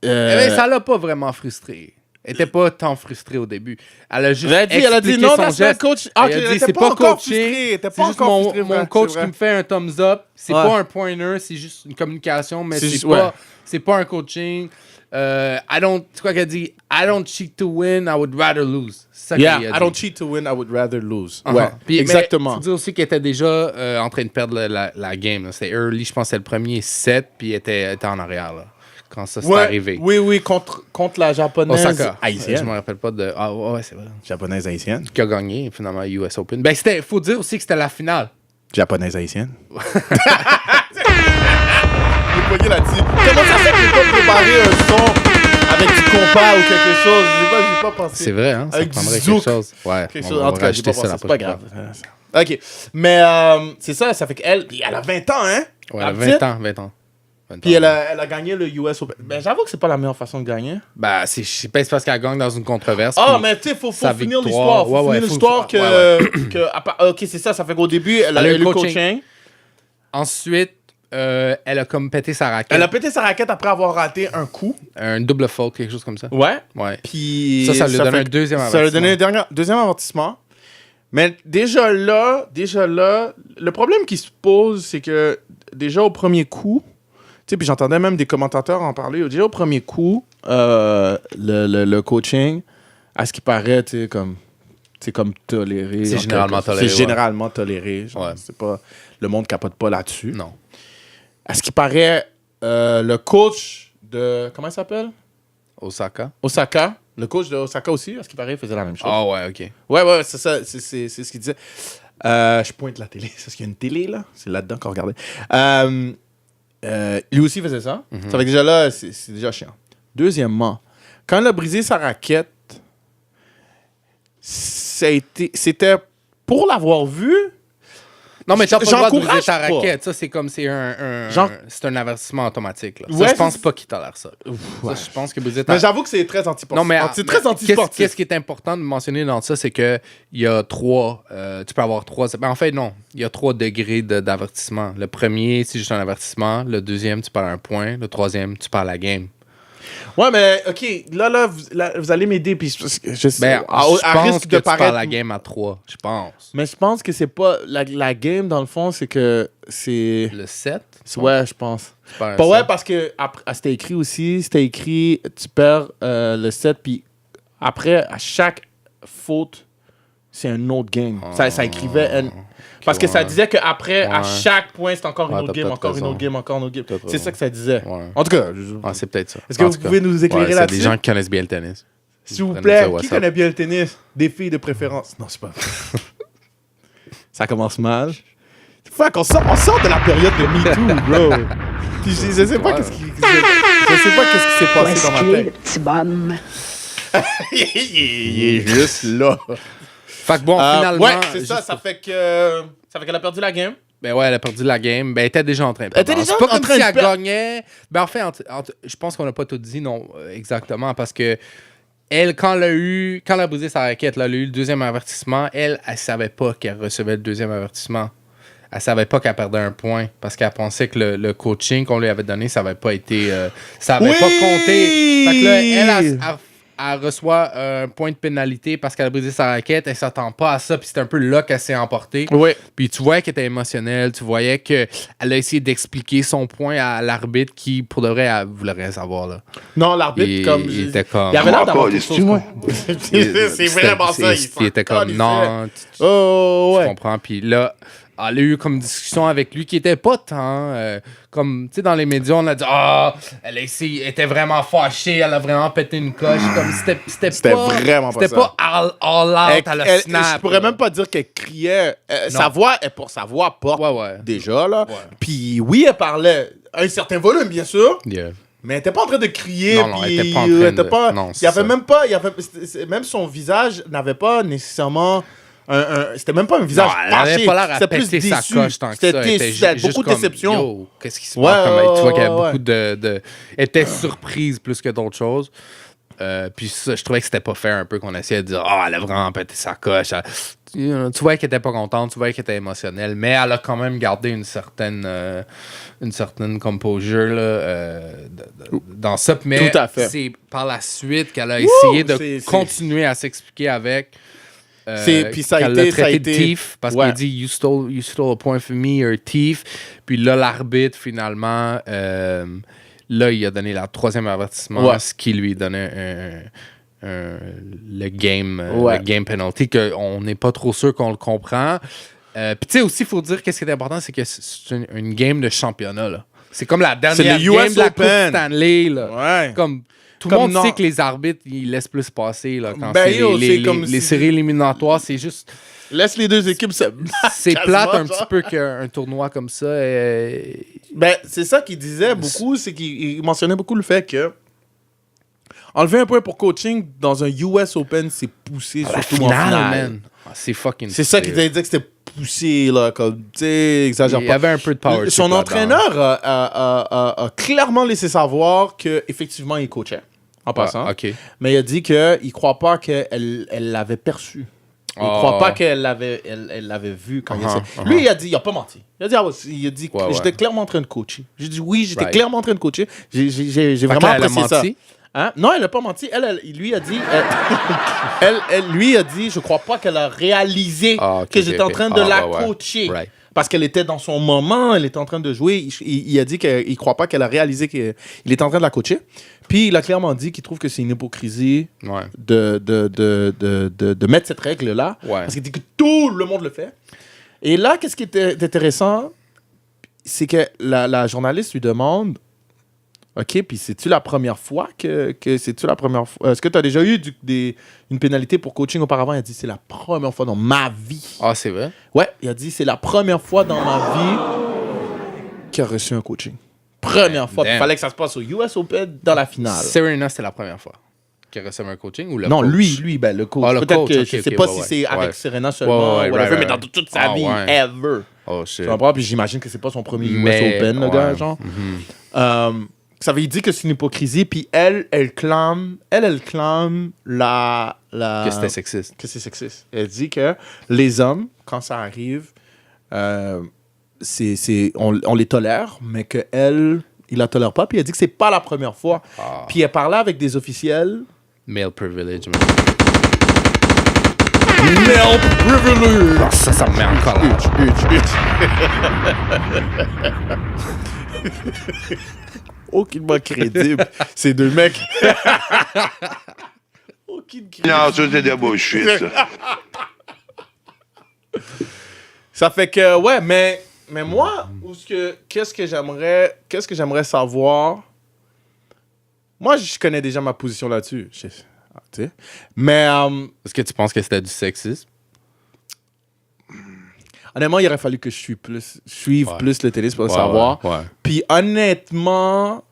Mais ça l'a pas vraiment frustré. Elle était pas tant frustrée au début. Elle a juste elle a dit expliqué non, son that's not geste. coach. Elle Ok, a elle dit était c'est pas pas encore coaching. frustrée, elle était C'est pas juste encore mon, frustrée, mon c'est coach vrai. qui me fait un thumbs up. C'est Ouais. pas un pointer, c'est juste une communication, mais C'est c'est juste- pas, ouais. c'est pas un coaching. C'est quoi qu'elle dit? I don't cheat to win, I would rather lose. C'est ça Yeah, qu'elle a I dit. don't cheat to win, I would rather lose. Uh-huh. Ouais, Puis, exactement. Mais, tu dis aussi qu'elle était déjà en train de perdre la game. là. C'était early, je pense que c'était le premier set, puis elle était en arrière là, quand ça s'est arrivé. Oui, contre la japonaise Osaka. Je haïtienne. me rappelle pas de. Ah ouais, c'est vrai. Japonaise haïtienne. Qui a gagné finalement US Open. Ben, faut dire aussi que c'était la finale. Japonaise haïtienne. J'ai pogné là-dessus. Comment ça fait que j'ai pas préparé un son avec du compas ou quelque chose? J'ai pas pensé. C'est vrai, hein? Ça Avec du prendrait zouk. quelque chose. Ouais, Quelque on chose. va En tout cas, j'ai rajouter pas ça pensé. la C'est pas prochaine grave. OK. Mais c'est ça fait qu'elle, puis elle a 20 ans, hein? fois. Ouais, La elle a petite. 20 ans. 20 ans. Puis elle a gagné le US Open. Ben, j'avoue que c'est pas la meilleure façon de gagner. Ben, c'est pas parce qu'elle gagne dans une controverse. Ah, puis mais tu sais, faut sa finir victoire. l'histoire. Faut Ouais, finir faut- l'histoire que, ouais, OK, c'est ça. Ça fait qu'au début, elle a Elle a eu eu le le coaching. Ensuite, elle a comme pété sa raquette. Elle a pété sa raquette après avoir raté un coup. Un double faute, quelque chose comme ça. Ouais. Ouais. Puis Ça lui a donné fait un deuxième Ça lui a donné avertissement. un deuxième avertissement. Mais déjà là, le problème qui se pose, c'est que déjà au premier coup, tu sais, puis j'entendais même des commentateurs en parler, déjà au premier coup, le coaching, à ce qui paraît, tu sais, comme toléré. C'est en généralement quelque sorte. toléré, C'est ouais. généralement toléré. Genre, Ouais. c'est pas, le monde capote pas là-dessus. Non. À ce qui paraît, le coach de... Comment il s'appelle? Osaka. Osaka. Le coach de Osaka aussi, à ce qui paraît, faisait la même chose. Ah ouais, ok. Ouais, c'est ça. C'est ce qu'il disait. Je pointe la télé. C'est parce qu'il y a une télé, là. C'est là-dedans qu'on regardait. Lui aussi faisait ça. Ça fait que déjà là, c'est déjà chiant. Deuxièmement, quand elle a brisé sa raquette, c'était pour l'avoir vu. Non, mais tu n'as pas le droit de briser J'encourage ta pas. raquette. Ça, c'est comme c'est un avertissement automatique. Là. Ça, Ouais, je pense c'est- pas qu'il tolère ça. Ouais. Ça, je pense que briser ta Mais j'avoue que c'est très antisportif. Non, mais c'est très antisportif. Qu'est-ce qui est important de mentionner dans ça, c'est que il y a tu peux avoir 3. Ben, en fait, non. Il y a 3 degrés d'avertissement. Le premier, c'est juste un avertissement. Le deuxième, tu perds un point. Le troisième, tu perds la game. Ouais, mais OK, là, vous allez m'aider. Puis je sais, Ben, à je pense risque que de tu perds paraître... la game à 3. Je pense. Mais je pense que c'est pas... La game, dans le fond, c'est que c'est... Le 7? Ouais, je pense. Tu perds un Pas ouais, 7. parce que c'était écrit aussi, tu perds le 7, puis après, à chaque faute, c'est un autre game. Ça écrivait... Parce que ça ouais. disait qu'après, à Ouais. chaque point, c'est encore une Ouais, autre t'as game, peut-être encore une raison. autre game, encore une autre game. Peut-être C'est raison. ça que ça disait. Ouais. En tout cas, Ouais, c'est peut-être ça. est-ce que En vous tout cas. pouvez nous éclairer Ouais, c'est là-dessus? des gens qui connaissent bien le tennis. S'il vous Prenez plaît, ça, qui WhatsApp. connaît bien le tennis? Des filles de préférence. Non, c'est pas vrai. Ça commence mal. Faut qu'on sort de la période de MeToo, bro. Puis je sais pas qu'est-ce qui s'est Où passé est-ce dans ma qu'il est, tête. le petit bonhomme? Il est juste là. Fait que bon, finalement. Ouais, c'est juste ça. Ça fait qu'elle a perdu la game. Ben ouais, elle a perdu la game. Ben, elle était déjà en train de Elle perdre. était déjà C'est pas en comme train si de elle perdre. gagnait. Ben, en fait, je pense qu'on n'a pas tout dit, non, exactement, parce que elle, quand elle a brisé sa raquette, là, elle a eu le deuxième avertissement, elle savait pas qu'elle recevait le deuxième avertissement. Elle savait pas qu'elle perdait un point parce qu'elle pensait que le coaching qu'on lui avait donné, ça avait pas été... ça avait pas compté. Fait que là, elle reçoit un point de pénalité parce qu'elle a brisé sa raquette. Elle s'attend pas à ça. Puis c'est un peu là qu'elle s'est emportée. Oui. Puis tu voyais qu'elle était émotionnelle. Tu voyais qu'elle a essayé d'expliquer son point à l'arbitre qui, pour de vrai, elle voulait rien savoir. Là. Non, l'arbitre, Il était comme... Il avait l'air d'avoir Encore, quelque chose. excuse-moi. C'est vraiment ça. Il était comme, non, Oh, tu ouais. comprends. Puis là, elle a eu comme discussion avec lui qui était pas tant comme, tu sais, dans les médias, on a dit elle était vraiment fâchée, elle a vraiment pété une coche. Comme c'était pas vraiment pas c'était ça. pas all out à la snap. Je pourrais même pas dire qu'elle criait. Sa voix, sa voix porte Ouais. déjà, là. Ouais. Puis oui, elle parlait à un certain volume, bien sûr. Yeah. Mais elle était pas en train de crier. Non, puis elle était pas en train elle était de- pas- non, il y c'est avait ça. même pas. Même son visage n'avait pas nécessairement. C'était même pas un visage Non, elle avait fâché. pas l'air à C'était plus péter sa déçu. coche tant que ça. C'était Elle était déçu. C'était juste beaucoup de comme, déception. Yo, qu'est-ce qui se Ouais, passe? Comme, tu vois qu'il y a ouais. beaucoup de... Elle était surprise plus que d'autres choses. Puis ça, je trouvais que c'était pas fair un peu qu'on essayait de dire elle a vraiment pété sa coche. Tu voyais qu'elle était pas contente, tu voyais qu'elle était émotionnelle, mais elle a quand même gardé une certaine composure là, dans ça. Mais Tout à fait. c'est par la suite qu'elle a essayé de c'est- continuer à s'expliquer avec. Puis ça a qu'elle été- l'a traité ça a de été- thief parce Ouais. qu'il dit you stole a point from me, you're a thief. Puis là, l'arbitre, finalement, là, il a donné le troisième avertissement, Ouais. ce qui lui donnait le Ouais. game penalty, qu'on n'est pas trop sûr qu'on le comprend. Puis tu sais, aussi, il faut dire qu'est-ce qui est important, c'est que c'est une game de championnat. Là. C'est comme la dernière C'est le game US de la Coupe Open. Stanley. Là. Ouais. Comme tout Comme le monde non. sait que les arbitres, ils laissent plus passer. Là, quand Ben, c'est yo, les c'est comme les si- séries éliminatoires, c'est juste... Laisse les deux équipes se. C'est Quasiment, plate un genre. petit peu qu'un tournoi comme ça. Ben, c'est ça qu'il disait beaucoup, c'est qu'il mentionnait beaucoup le fait que enlever un point pour coaching dans un US Open, c'est poussé, surtout en finale. man. C'est fucking. C'est ça qu'il disait que c'était poussé, là, comme, tu sais, exagère Il y pas. avait un peu de power. Son entraîneur a clairement laissé savoir qu'effectivement, il coachait, en passant. OK. Mais il a dit qu'il croit pas qu'elle l'avait perçu. Il croit pas qu'elle l'avait vu quand il était... Lui, il a dit, il a pas menti. Il a dit, Ouais, j'étais ouais. clairement en train de coacher. J'ai dit, oui, j'étais Right. clairement en train de coacher. J'ai vraiment qu'elle a apprécié ça. menti? Hein? Non, elle n'a pas menti. Il lui a dit, lui a dit, je crois pas qu'elle a réalisé que j'étais en train de la coacher. Right. Parce qu'elle était dans son moment, elle était en train de jouer. Il a dit qu'il ne croit pas qu'elle a réalisé qu'il était en train de la coacher. Puis il a clairement dit qu'il trouve que c'est une hypocrisie Ouais. de mettre cette règle-là. Ouais. Parce qu'il dit que tout le monde le fait. Et là, qu'est-ce qui est intéressant, c'est que la journaliste lui demande, OK, puis c'est-tu la première fois c'est-tu la première fois? Est-ce que tu as déjà eu une pénalité pour coaching auparavant? Il a dit, c'est la première fois dans ma vie. Ah, c'est vrai? Ouais, il a dit, c'est la première fois dans ma vie qu'il a reçu un coaching. Première fois. Il Damn. fallait que ça se passe au US Open dans la finale. Serena, c'était la première fois qu'elle recevait un coaching ou le Non, coach? lui, ben, le coach. Ah, le Peut-être coach, que ok, je sais ok, pas ouais, si ouais. c'est avec Ouais. Serena seulement, Ouais, whatever, right, mais right. dans toute sa Ah, vie, ouais. ever. Oh, shit. Tu comprends? Puis j'imagine que c'est pas son premier Mais, US Open, le ouais. gars, genre. Ça veut dire que c'est une hypocrisie, puis elle clame la... Que c'était sexiste. Que c'est sexiste. Elle dit que les hommes, quand ça arrive, on les tolère, mais qu'elle, il la tolère pas. Puis elle dit que c'est pas la première fois. Puis elle parlait avec des officiels. Male privilege, man. Male privilege! Ah, ça me met en colère. Aucunement crédible. Ces deux mecs. Aucune crédibilité. Non, ça, c'est de bullshit, ça. Ça fait que, ouais, mais moi, qu'est-ce que j'aimerais savoir? Moi, je connais déjà ma position là-dessus. Tu sais. Mais Est-ce que tu penses que c'était du sexisme? honnêtement, il aurait fallu que je suive plus le tennis pour le savoir. Ouais. Puis honnêtement,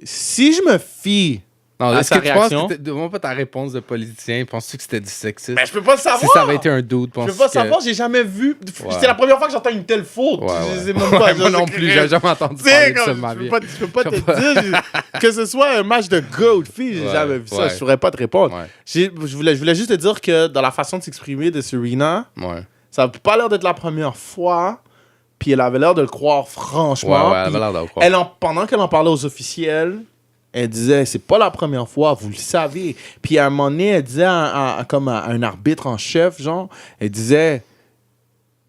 si je me fie Non, à est-ce sa que tu penses réaction... que demande pas ta réponse de politicien, penses-tu que c'était du sexisme? Ben, je peux pas le savoir! Si ça avait été un dude, Je peux pas savoir, j'ai jamais vu... C'est la première fois que j'entends une telle faute. Je sais même pas, moi non plus, j'ai jamais entendu Tu sais, parler de ça de ma je vie. peux pas te dire que ce soit un match de gars ou de filles, j'ai jamais vu ça, je saurais pas te répondre. Ouais. Je voulais juste te dire que dans la façon de s'exprimer de Serena, Ouais. ça n'a pas l'air d'être la première fois, puis elle avait l'air de le croire franchement. Ouais, elle avait l'air de le croire. Pendant qu'elle en parlait aux officiels, elle disait, c'est pas la première fois, vous le savez. Puis à un moment donné, elle disait comme à un arbitre en chef, genre, elle disait,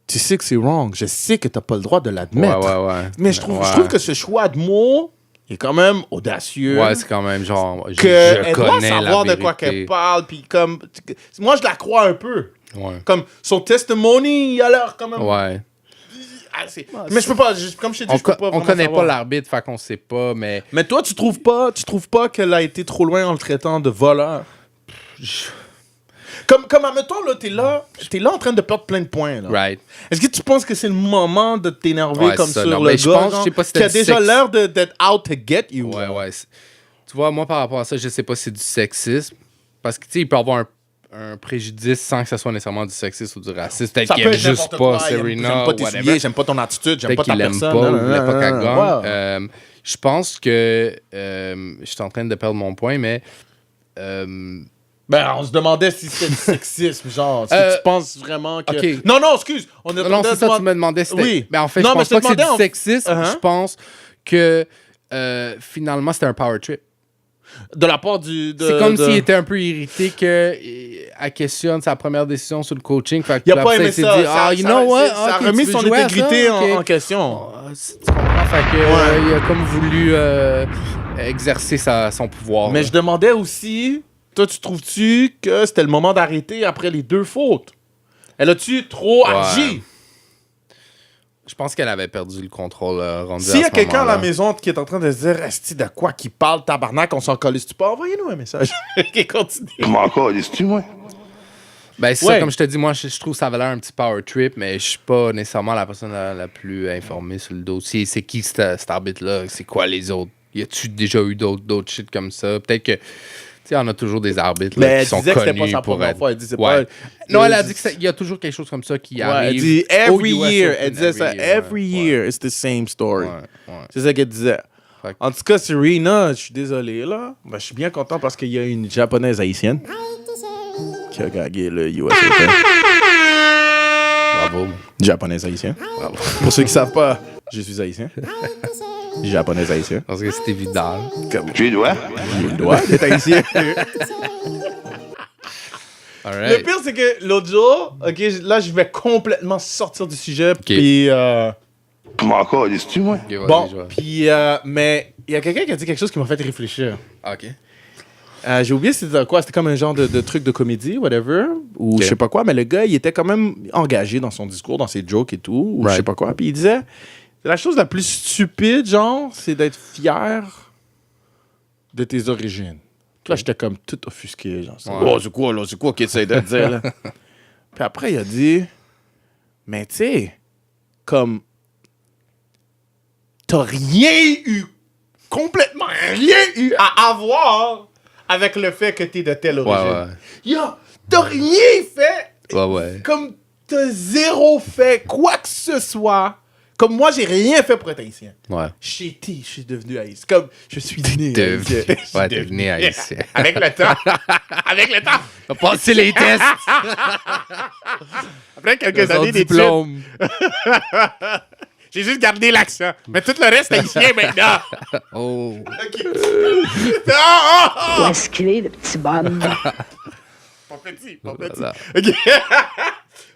tu sais que c'est wrong, je sais que t'as pas le droit de l'admettre. Ouais. Mais je trouve que ce choix de mots est quand même audacieux. Ouais, c'est quand même genre, Elle doit connais savoir la de quoi vérité. qu'elle parle, puis comme... Moi, je la crois un peu. Ouais. Comme son testimony, il a l'air quand même... Ouais. Mais je peux pas, comme je t'ai dit, je peux pas On vraiment connaît savoir. pas l'arbitre, fait qu'on sait pas, mais... Mais toi, tu trouves pas qu'elle a été trop loin en le traitant de voleur? Comme admettons, là, t'es là en train de perdre plein de points, là. Right. Est-ce que tu penses que c'est le moment de t'énerver Ouais, comme ça, sur non, le mais gars, je pense, genre, je sais pas si qui a c'était déjà du l'air d'être out to get you? Ouais, là? ouais. Tu vois, moi, par rapport à ça, je sais pas si c'est du sexisme. Parce que, tu sais, il peut avoir un préjudice sans que ce soit nécessairement du sexisme ou du racisme. Peut-être Ça qu'il peut aime être juste n'importe pas quoi. Serena J'aime pas tes whatever. souliers, j'aime pas ton attitude, j'aime Peut-être pas ta qu'il aime personne. pas ou non, il voulait non, pas qu'elle non, gagne. wow. Je pense que... je suis en train de perdre mon point, mais... Ben, on se demandait si c'était du sexisme, genre. Est-ce que tu penses vraiment que... ok. Non, excuse. non, c'est ça, tu me demandais si c'était... Oui. Mais en fait, Non, je mais pense je te pas que c'est du demandais sexisme. Uh-huh. Je pense que finalement, c'était un power trip. De la part du... C'est comme s'il était un peu irrité qu'elle questionne sa première décision sur le coaching. Fait que Il a pas après, aimé s'est ça. dit, ah, you know what? Ça a Ok, remis tu veux son jouer à intégrité ça? Ok. en question. Tu comprends? Fait que, il a comme voulu exercer son pouvoir. Mais là. je demandais aussi, toi, tu trouves-tu que c'était le moment d'arrêter après les 2 fautes? Elle a-tu trop agi? Je pense qu'elle avait perdu le contrôle rendu S'il y à a ce quelqu'un à la moment-là. maison qui est en train de se dire, esti, de quoi qu'il parle, tabarnak, on s'en colle, tu peux envoyer-nous un message. Qui continue. Je m'en calisse-tu, moi? Ben, c'est Ouais. ça, comme je te dis, moi, je trouve que ça avait l'air un petit power trip, mais je suis pas nécessairement la personne la plus informée sur le dossier. C'est qui cet arbitre-là? C'est quoi les autres? Y a-tu déjà eu d'autres shit comme ça? Peut-être que, tu sais, on a toujours des arbitres là, Mais qui elle sont disait que c'était connus pas sa pour première être... fois. Elle dit, c'est Ouais. pas... Non, elle a dit qu'il y a toujours quelque chose comme ça qui Ouais, arrive. elle dit, au every US year. Open, Elle disait ça, every year, it's the same story. Ouais. C'est ça qu'elle disait. Fait que- En tout cas, Serena, je suis désolé, là. Ben, je suis bien content parce qu'il y a une japonaise haïtienne qui a gagné le US Open. Bravo. Japonaise haïtienne. Pour ceux qui savent pas, je suis haïtien. Japonaise haïtien. Parce que c'est évident. Comme Tu dois? j'ai le droit d'être haïtien. All Le right. pire, c'est que l'autre jour, ok, là, je vais complètement sortir du sujet. Puis, Je m'en calisse-tu, moi? Ok, vas-y, bon, je vais- puis, mais il y a quelqu'un qui a dit quelque chose qui m'a fait réfléchir. OK. J'ai oublié c'était quoi, c'était comme un genre de truc de comédie, whatever, ou Ok. je sais pas quoi, mais le gars, il était quand même engagé dans son discours, dans ses jokes et tout, ou je sais Right. pas quoi. Puis il disait, c'est la chose la plus stupide, genre, c'est d'être fier de tes origines. Là, j'étais comme tout offusqué, genre. Ouais. Oh, c'est quoi qu'il essaie de dire, là? Puis après, il a dit, mais tu sais, comme, t'as rien eu, complètement rien eu à avoir avec le fait que t'es de telle origine. Ouais. Yo, t'as rien fait, Ouais. comme t'as zéro fait quoi que ce soit. Comme moi, j'ai rien fait pour être haïtien. Ouais. Je suis devenu haïtien. Comme je suis né haïtien. Je suis Ouais, t'es devenu haïtien. Avec le temps. Avec le temps. On va passer les tests. Après quelques Son années d'études, diplôme. j'ai juste gardé l'accent. Mais tout le reste haïtien maintenant. Oh. OK. Ah! Où est-ce qu'il est, le petit bonhomme? Pas petit. Voilà. OK.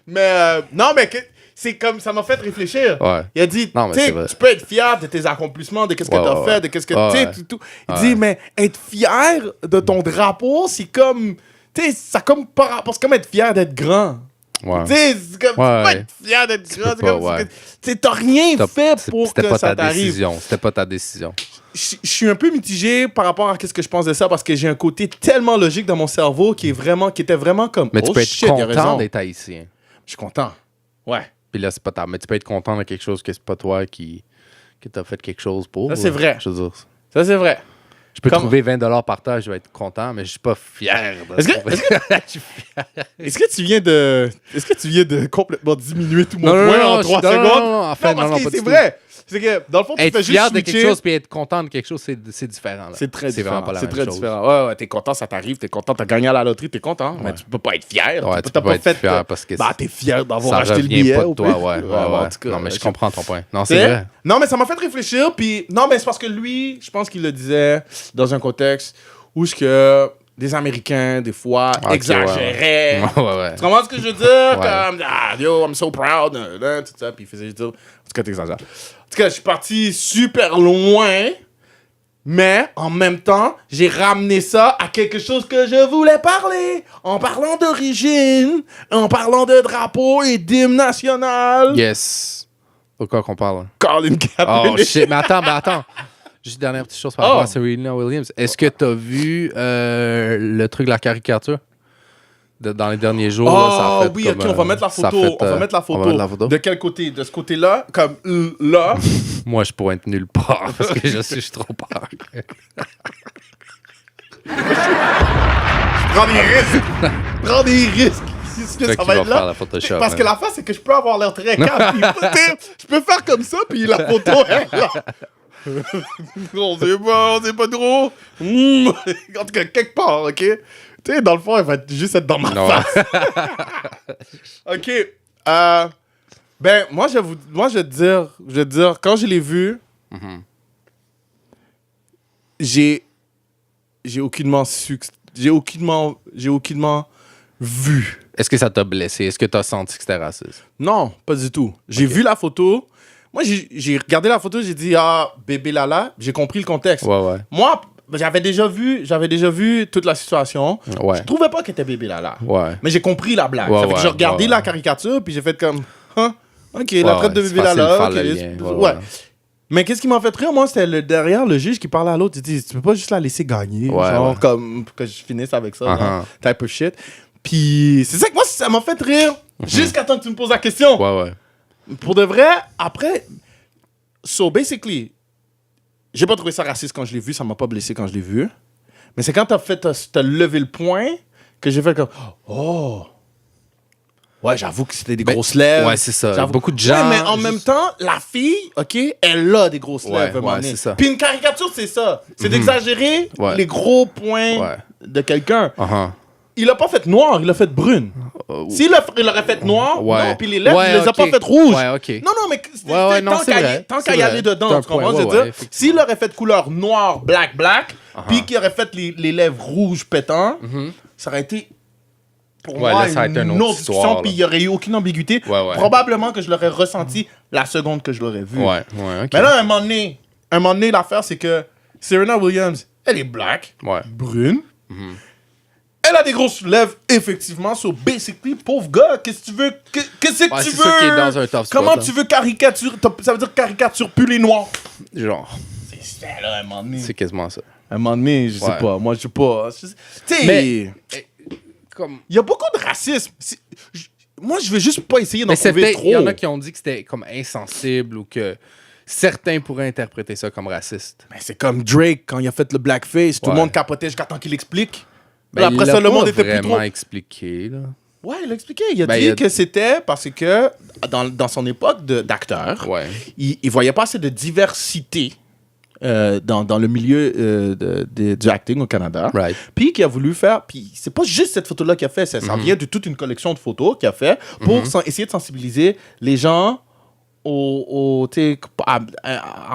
Mais non, mais c'est comme ça m'a fait réfléchir. Ouais. Il a dit, Non, mais tu sais, c'est vrai. tu peux être fier de tes accomplissements, de qu'est-ce que Ouais, t'as ouais, fait, ouais. de qu'est-ce que Ouais, tu sais, ouais. tout. Il dit, mais être fier de ton drapeau, c'est comme, tu sais, ça comme par rapport, c'est comme être fier d'être grand. Ouais. Tu sais, c'est comme, tu Ouais. peux pas être fier d'être grand. C'est peux comme, pas, ouais. tu sais, t'as rien fait pour C'était que pas ça ta t'arrive. décision. C'était pas ta décision. je suis un peu mitigé par rapport à ce que je pense de ça parce que j'ai un côté tellement logique dans mon cerveau qui était vraiment comme. Mais tu peux shit, il a être content raison. d'être haïtien. Je suis content. Ouais. Puis là, c'est pas tard. Mais tu peux être content de quelque chose que c'est pas toi qui t'a fait quelque chose pour. Ça, c'est vrai. Je veux dire, Ça, c'est vrai. je peux trouver 20$ par terre, je vais être content, mais je suis pas fier. Je suis fier. Est-ce que tu viens de complètement diminuer tout mon point en 3 secondes? Non, en fait, parce non, que pas c'est du vrai. C'est que, dans le fond, tu être fais fier juste de quelque switcher. chose puis être content de quelque chose, c'est différent. Là. C'est très différent. Vraiment pas la C'est même très chose. différent. Ouais, t'es content, ça t'arrive, t'es content, t'as gagné à la loterie, t'es content. Mais tu peux pas être fier. Ouais, tu peux pas être fier parce que t'es fier d'avoir ça acheté le revient billet. pas de au toi, pire. ouais. En tout cas, Non, mais je sais comprends ton point. Non, C'est c'est vrai. Non, mais ça m'a fait réfléchir. Puis, non, mais c'est parce que lui, je pense qu'il le disait dans un contexte où ce que des Américains, des fois, Ok, exagéraient. Ouais. Tu comprends ce que je veux dire? Comme, yo, I'm so proud, tout ça. Puis il faisait dire, en tout cas, t'exagères. En tout cas, je suis parti super loin, mais en même temps, j'ai ramené ça à quelque chose que je voulais parler. En parlant d'origine, en parlant de drapeau et d'hymne national. Yes. De quoi qu'on parle? Colin Kaepernick. Oh shit, mais attends. Juste une dernière petite chose par rapport à Serena Williams. Est-ce que t'as vu le truc de la caricature? Dans les derniers jours, là, ça a fait oui, comme, ok, on va mettre la photo. On va mettre la photo. De quel côté? De ce côté-là? Comme là? Moi, je pourrais être nulle part parce que je suis trop peur. Prends des risques. Est-ce que ça va être là? La Photoshop, parce que la face, c'est que je peux avoir l'air très calme. Je peux faire comme ça, puis la photo est là. On sait pas trop. En tout cas, quelque part, OK? Tu sais, dans le fond, elle va juste être dans ma face. OK. Ben, moi, je vais te dire, quand je l'ai vu, j'ai aucunement vu. Est-ce que ça t'a blessé? Est-ce que t'as senti que c'était raciste? Non, pas du tout. J'ai vu la photo. Moi, j'ai regardé la photo, j'ai dit, bébé Lala, j'ai compris le contexte. Ouais. Moi, j'avais déjà vu toute la situation. Ouais. Je trouvais pas qu'elle était bébé Lala. Ouais. Mais j'ai compris la blague. Ouais, Ça fait que j'ai regardé ouais. la caricature, puis j'ai fait comme, OK, la traite de bébé Lala. Okay, ouais. Mais qu'est-ce qui m'a fait rire, moi, c'était derrière le juge qui parlait à l'autre. Il dit, tu peux pas juste la laisser gagner. Genre, comme, que je finisse avec ça. Genre, type of shit. Puis, c'est ça que moi, ça m'a fait rire. Jusqu'à temps que tu me poses la question. Ouais. Pour de vrai, après. So, basically, j'ai pas trouvé ça raciste quand je l'ai vu. Ça m'a pas blessé quand je l'ai vu. Mais c'est quand t'as levé le point que j'ai fait comme, oh. Ouais, j'avoue que c'était des grosses lèvres. Ouais, c'est ça. Beaucoup de gens. Ouais, mais en même temps, la fille, OK, elle a des grosses lèvres. Ouais, c'est ça. Puis une caricature, c'est ça. C'est d'exagérer les gros points de quelqu'un. Il l'a pas fait noir, il l'a fait brune. S'il l'aurait fait noir, non, puis les lèvres, il les a pas fait rouges. Ouais, OK. Non, mais tant qu'à y aller dedans, tu comprends? Je veux dire, s'il aurait fait couleur noir, black, puis qu'il aurait fait les lèvres rouges pétants, ça aurait été pour moi une autre discussion, puis il n'y aurait eu aucune ambiguïté. Probablement que je l'aurais ressenti la seconde que je l'aurais vu. Ouais, OK. Mais là, à un moment donné, l'affaire, c'est que Serena Williams, elle est black, brune. Elle a des grosses lèvres, effectivement. So, basically, pauvre gars, qu'est-ce que tu veux? Qu'est-ce que tu veux? C'est ça qui est dans un tough spot. Comment tu veux caricature? Ça veut dire caricature plus les noirs. Genre. C'est là, à un moment donné. C'est quasiment ça. À un moment donné, je sais pas. Moi, je sais pas. Tu sais, mais il y a beaucoup de racisme. Moi, je veux juste pas essayer d'en trouver trop. Il y en a qui ont dit que c'était comme insensible ou que certains pourraient interpréter ça comme raciste. Mais c'est comme Drake, quand il a fait le blackface. Tout le monde capotait jusqu'à temps qu'il explique. Ben, après ça, le monde était plus trop... vraiment expliqué, là. Ouais, il a expliqué. Il a dit que c'était parce que dans son époque d'acteur, il voyait pas assez de diversité dans le milieu du acting au Canada. Puis qu'il a voulu faire... Puis c'est pas juste cette photo-là qu'il a fait. Ça vient de toute une collection de photos qu'il a fait pour essayer de sensibiliser les gens à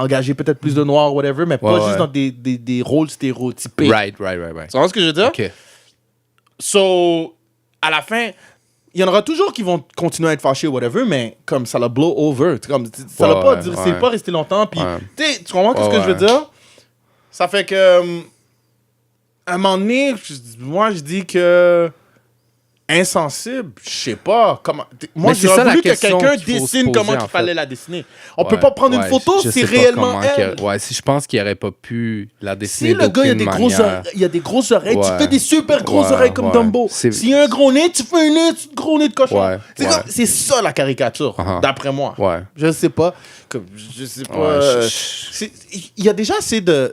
engager peut-être plus de noirs, whatever, mais pas juste dans des rôles stéréotypés. Right. Tu vois ce que je veux dire? OK. So, à la fin, il y en aura toujours qui vont continuer à être fâchés, whatever, mais comme ça l'a blow over. Comme, ça l'a pas duré, c'est pas resté longtemps. Puis, tu comprends ce que je veux dire? Ça fait que, à un moment donné, moi, je dis que insensible, je sais pas comment. Moi, Mais c'est j'aurais ça, la voulu que question quelqu'un qu'il faut se dessine poser, comment en il fallait fait. la dessiner. On peut pas prendre une photo, je c'est sais pas réellement comment elle. je pense qu'il aurait pas pu la dessiner Si le gars, d'aucune il y a des grosses oreilles, tu Ouais. fais des super grosses Ouais, oreilles comme ouais. Dumbo. C'est- S'il y a un gros nez, tu fais un gros nez de cochon. Ouais, C'est ouais. c'est ça la caricature, Uh-huh. d'après moi. Ouais. Je sais pas. Je sais pas. Ouais, Il y a déjà assez de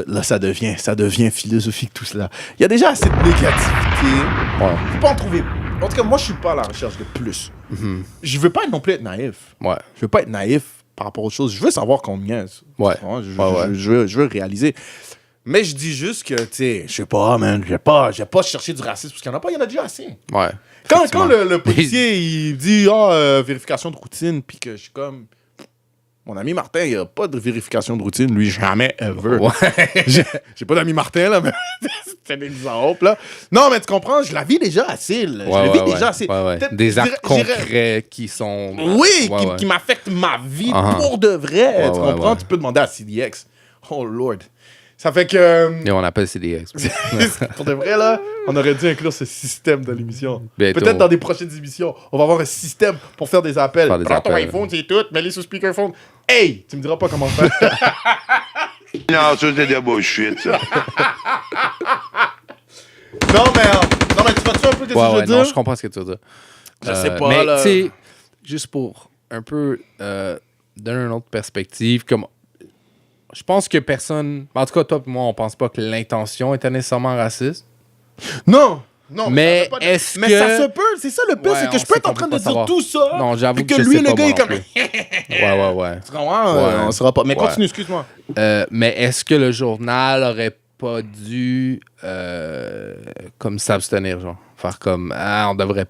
là, ça devient philosophique tout cela. Il y a déjà assez de négativité. Ouais. Faut pas en trouver. En tout cas, moi, je suis pas à la recherche de plus. Je veux pas non plus être naïf. Ouais. Je veux pas être naïf par rapport aux choses. Je veux savoir qu'on me niaise. Ouais. Je veux réaliser. Mais je dis juste que, tu sais, je sais pas, man, je vais pas chercher du racisme parce qu'il y en a pas, il y en a déjà assez. Ouais. Quand le policier, il dit, vérification de routine, puis que je suis comme, mon ami Martin, il a pas de vérification de routine, lui, jamais, ever. Ouais. J'ai pas d'ami Martin, là, mais c'est un exemple, là. Non, mais tu comprends, je la vis déjà assez, là. Je la vis déjà assez. Ouais, ouais. Peut-être, Des actes j'irais- concrets qui sont... Oui, Ouais, qui m'affectent ma vie Uh-huh. pour de vrai. Ouais, tu ouais, comprends? ouais. Tu peux demander à CDX. Oh, Lord. Ça fait que... Et on appelle CDX. pour de vrai, là, on aurait dû inclure ce système dans l'émission. Bientôt. Peut-être dans des prochaines émissions, on va avoir un système pour faire des appels. Faire des Prends ton appels. iPhone, c'est tout, mets-les sur speakerphone. Hey! Tu me diras pas comment faire. Non, ça, c'est des bullshit, ça. non, mais tu vois-tu un peu ce que je veux dire? Non, je comprends ce que tu veux dire. Je sais pas, mais là. tu sais, juste pour un peu donner une autre perspective, comme je pense que personne, en tout cas toi et moi, on pense pas que l'intention était nécessairement raciste. Non! Mais ça veut pas- est-ce Mais que- ça se peut, c'est ça le pire, Ouais, c'est que on je peux sait être en qu'on train peut de pas dire savoir. tout ça. Non, j'avoue puis que que je lui, sais le pas, gars, moi il est comme. non Ouais. Tu comprends? Ouais. On saura pas. Mais Ouais. continue, excuse-moi. Mais est-ce que le journal aurait pas dû comme s'abstenir, genre faire comme on devrait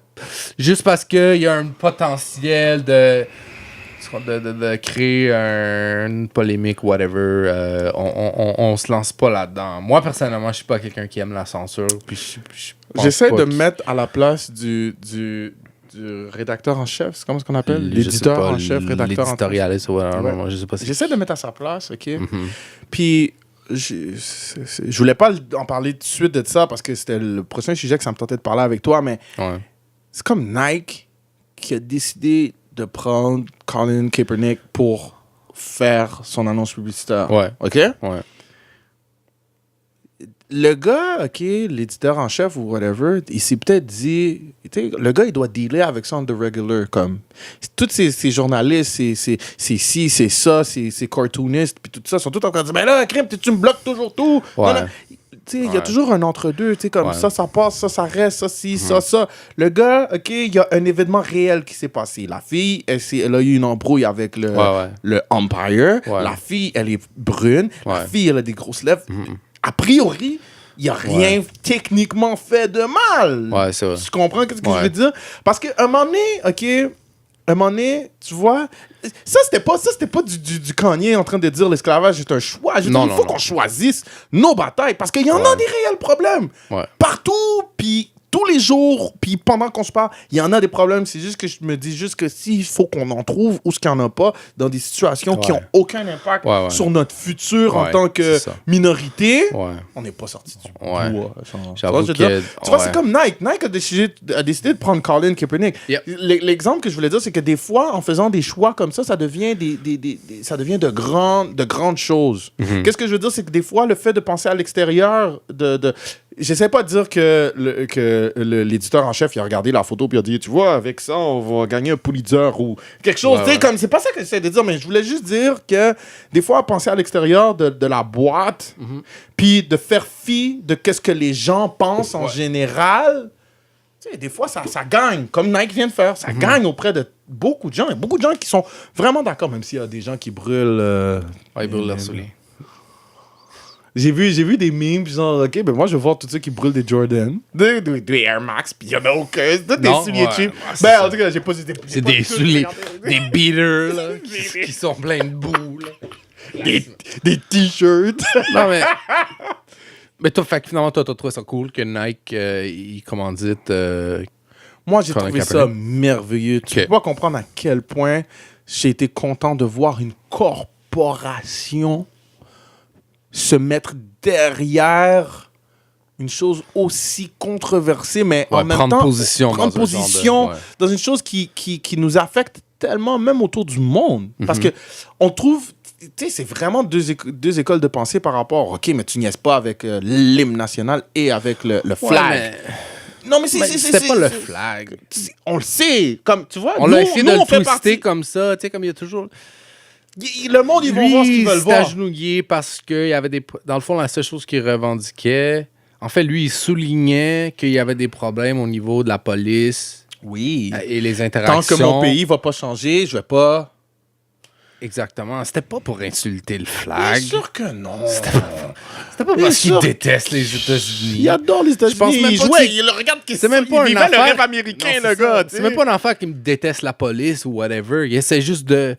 juste parce qu'il y a un potentiel de créer une polémique, whatever, on se lance pas là-dedans. Moi, personnellement, je suis pas quelqu'un qui aime la censure. Puis je pense J'essaie pas de que- me mettre à la place du rédacteur en chef. C'est comment est-ce qu'on appelle? je sais L'éditeur pas, en chef, rédacteur en chef. l'éditorialiste, ouais, Ouais. non, je sais pas si... J'essaie de mettre à sa place, OK? Mhm. Puis, je voulais pas en parler tout de suite de ça parce que c'était le prochain sujet que ça me tentait de parler avec toi, mais Ouais. c'est comme Nike qui a décidé de prendre Colin Kaepernick pour faire son annonce publicitaire. Ouais. OK? Ouais. Le gars, OK, l'éditeur en chef ou whatever, il s'est peut-être dit, tu sais, le gars, il doit dealer avec ça on the regular, comme, tous ces journalistes, c'est ci, c'est ça, c'est cartoonistes, puis tout ça, sont tous en train de dire, mais là, crime, tu me bloques toujours tout. Ouais. Non, non. Tu sais, il y a Ouais. toujours un entre-deux, tu sais, comme Ouais. ça passe, ça reste, ça, ci, ça. Le gars, OK, il y a un événement réel qui s'est passé. La fille, elle a eu une embrouille avec le umpire. Ouais. La fille, elle est brune. La Ouais. fille, elle a des grosses lèvres. A priori, il n'y a rien techniquement fait de mal. Ouais, c'est vrai. Tu comprends ce que Ouais. je veux dire? Parce qu'à un moment donné, OK, tu vois, ça, c'était pas du Kanye en train de dire l'esclavage est un choix. Je veux dire, il faut qu'on choisisse nos batailles parce qu'il y en a des réels problèmes. Ouais. Partout, puis tous les jours, puis pendant qu'on se parle, il y en a des problèmes. C'est juste que je me dis juste que s'il faut qu'on en trouve ou ce qu'il n'y en a pas dans des situations qui Ouais. n'ont aucun impact Ouais. sur notre futur en Ouais, tant que c'est ça. minorité, Ouais. on n'est pas sorti du Ouais. bois. J'avoue Tu vois, je veux dire, que- tu vois, ouais. c'est comme Nike. Nike a décidé de prendre Colin Kaepernick. Yep. L'exemple que je voulais dire, c'est que des fois, en faisant des choix comme ça devient ça devient de grandes choses. Mm-hmm. Qu'est-ce que je veux dire, c'est que des fois, le fait de penser à l'extérieur, j'essaie pas de dire que l'éditeur en chef, il a regardé la photo puis il a dit, tu vois, avec ça, on va gagner un Pulitzer ou quelque chose. Ouais, Tu sais, ouais. comme, c'est pas ça que j'essaie de dire, mais je voulais juste dire que des fois, penser à l'extérieur de la boîte, puis de faire fi de qu'est-ce que les gens pensent en général, tu sais, des fois, ça gagne, comme Nike vient de faire. Ça gagne auprès de beaucoup de gens. Il y a beaucoup de gens qui sont vraiment d'accord, même s'il y a des gens qui brûlent... Ouais, ils brûlent leurs souliers. J'ai vu des memes, genre, OK, ben moi, je vais voir tous ceux qui brûlent des Jordan, des Air Max, puis il y en a aucun. C'est tous des Non, souliers ouais, cheap. ouais, c'est Ben, ça. en tout cas, j'ai pas... C'est des souliers, des beaters, là, qui sont pleins de boue, là. Des t-shirts. Non, mais... Mais toi, fait que finalement, toi, t'as trouvé ça cool que Nike, il commandite... Moi, j'ai Colin trouvé ça Kaepernick. merveilleux. Tu Ok. peux pas comprendre à quel point j'ai été content de voir une corporation se mettre derrière une chose aussi controversée, mais en même prendre temps, position dans une chose qui nous affecte tellement, même autour du monde. Parce que on trouve, tu sais, c'est vraiment deux écoles de pensée par rapport, OK, mais tu niaises pas avec l'hymne national et avec le flag. Non, mais c'était pas le flag. On le sait. Comme, tu vois, on l'a essayé de le twister comme ça, tu sais, comme il y a toujours... Le monde, ils vont voir ce qu'ils veulent voir. Lui, il s'est agenouillé parce qu'il y avait des... Dans le fond, la seule chose qu'il revendiquait... En fait, lui, il soulignait qu'il y avait des problèmes au niveau de la police. Oui. Et les interactions. Tant que mon pays va pas changer, je vais pas... Exactement. C'était pas pour insulter le flag. Bien sûr que non. C'était pas parce qu'il déteste les États-Unis. Il adore les États-Unis. Je pense même pas il regarde c'est même pas il un vivait le rêve américain, le gars. C'est même pas une affaire qui me déteste la police ou whatever. Il essaie juste de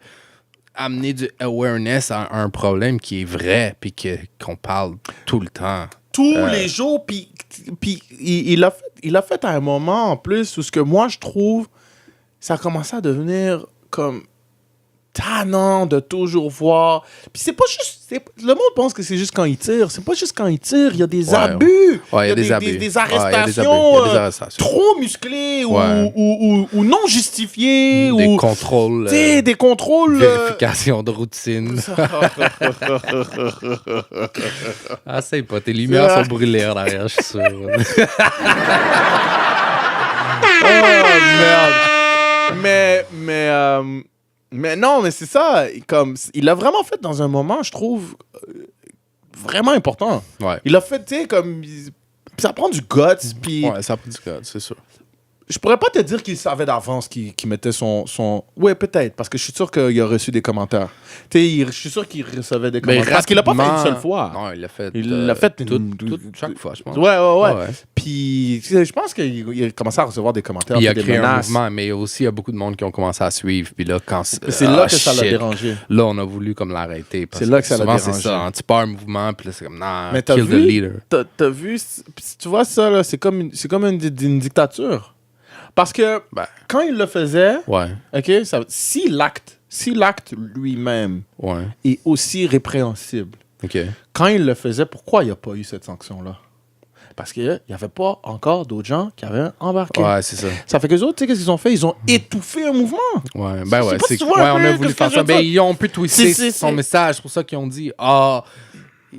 amener du awareness à un problème qui est vrai puis qu'on parle tout le temps. Tous les jours. Puis il a fait à un moment en plus où ce que moi je trouve, ça a commencé à devenir comme tannant de toujours voir. Puis c'est pas juste... le monde pense que c'est juste quand il tire. C'est pas juste quand il tire. Il y a des abus. Il y a des abus. Des arrestations, trop musclées ou non justifiées. Des contrôles. Des contrôles... Vérification de routine. Ah, c'est pas. Tes lumières sont brûlées en arrière, je suis sûr. Oh, merde. Mais non, mais c'est ça. Comme, il l'a vraiment fait dans un moment, je trouve, vraiment important. Ouais. Il l'a fait, tu sais, comme... Ça prend du guts, puis... Ouais, ça prend du guts, c'est sûr. Je pourrais pas te dire qu'il savait d'avance qu'il mettait son... Ouais, peut-être, parce que je suis sûr qu'il a reçu des commentaires. Tu sais, je suis sûr qu'il recevait des commentaires. Parce qu'il l'a pas fait une seule fois. Non, il l'a fait... Il l'a fait chaque fois, je pense. Ouais. Puis, je pense qu'il a commencé à recevoir des commentaires. Il a des créé menaces. un mouvement, mais aussi, il y a beaucoup de monde qui ont commencé à suivre. Puis là, quand... C'est là que ça l'a dérangé. Là, on a voulu comme l'arrêter. C'est là que ça l'a dérangé. C'est ça. Tu pars un mouvement, puis là, c'est comme, non, mais kill the leader. T'as vu... Tu vois ça, là, c'est comme une dictature. Parce que quand il le faisait, OK, si l'acte lui-même est aussi répréhensible, quand il le faisait, pourquoi il n'y a pas eu cette sanction-là? Parce qu'il n'y avait pas encore d'autres gens qui avaient embarqué. Ouais, c'est ça. Ça fait que les autres, tu sais, qu'est-ce qu'ils ont fait? Ils ont étouffé un mouvement. Ouais, c'est on a voulu faire ça. Ben, ils ont pu twister son message. C'est pour ça qu'ils ont dit,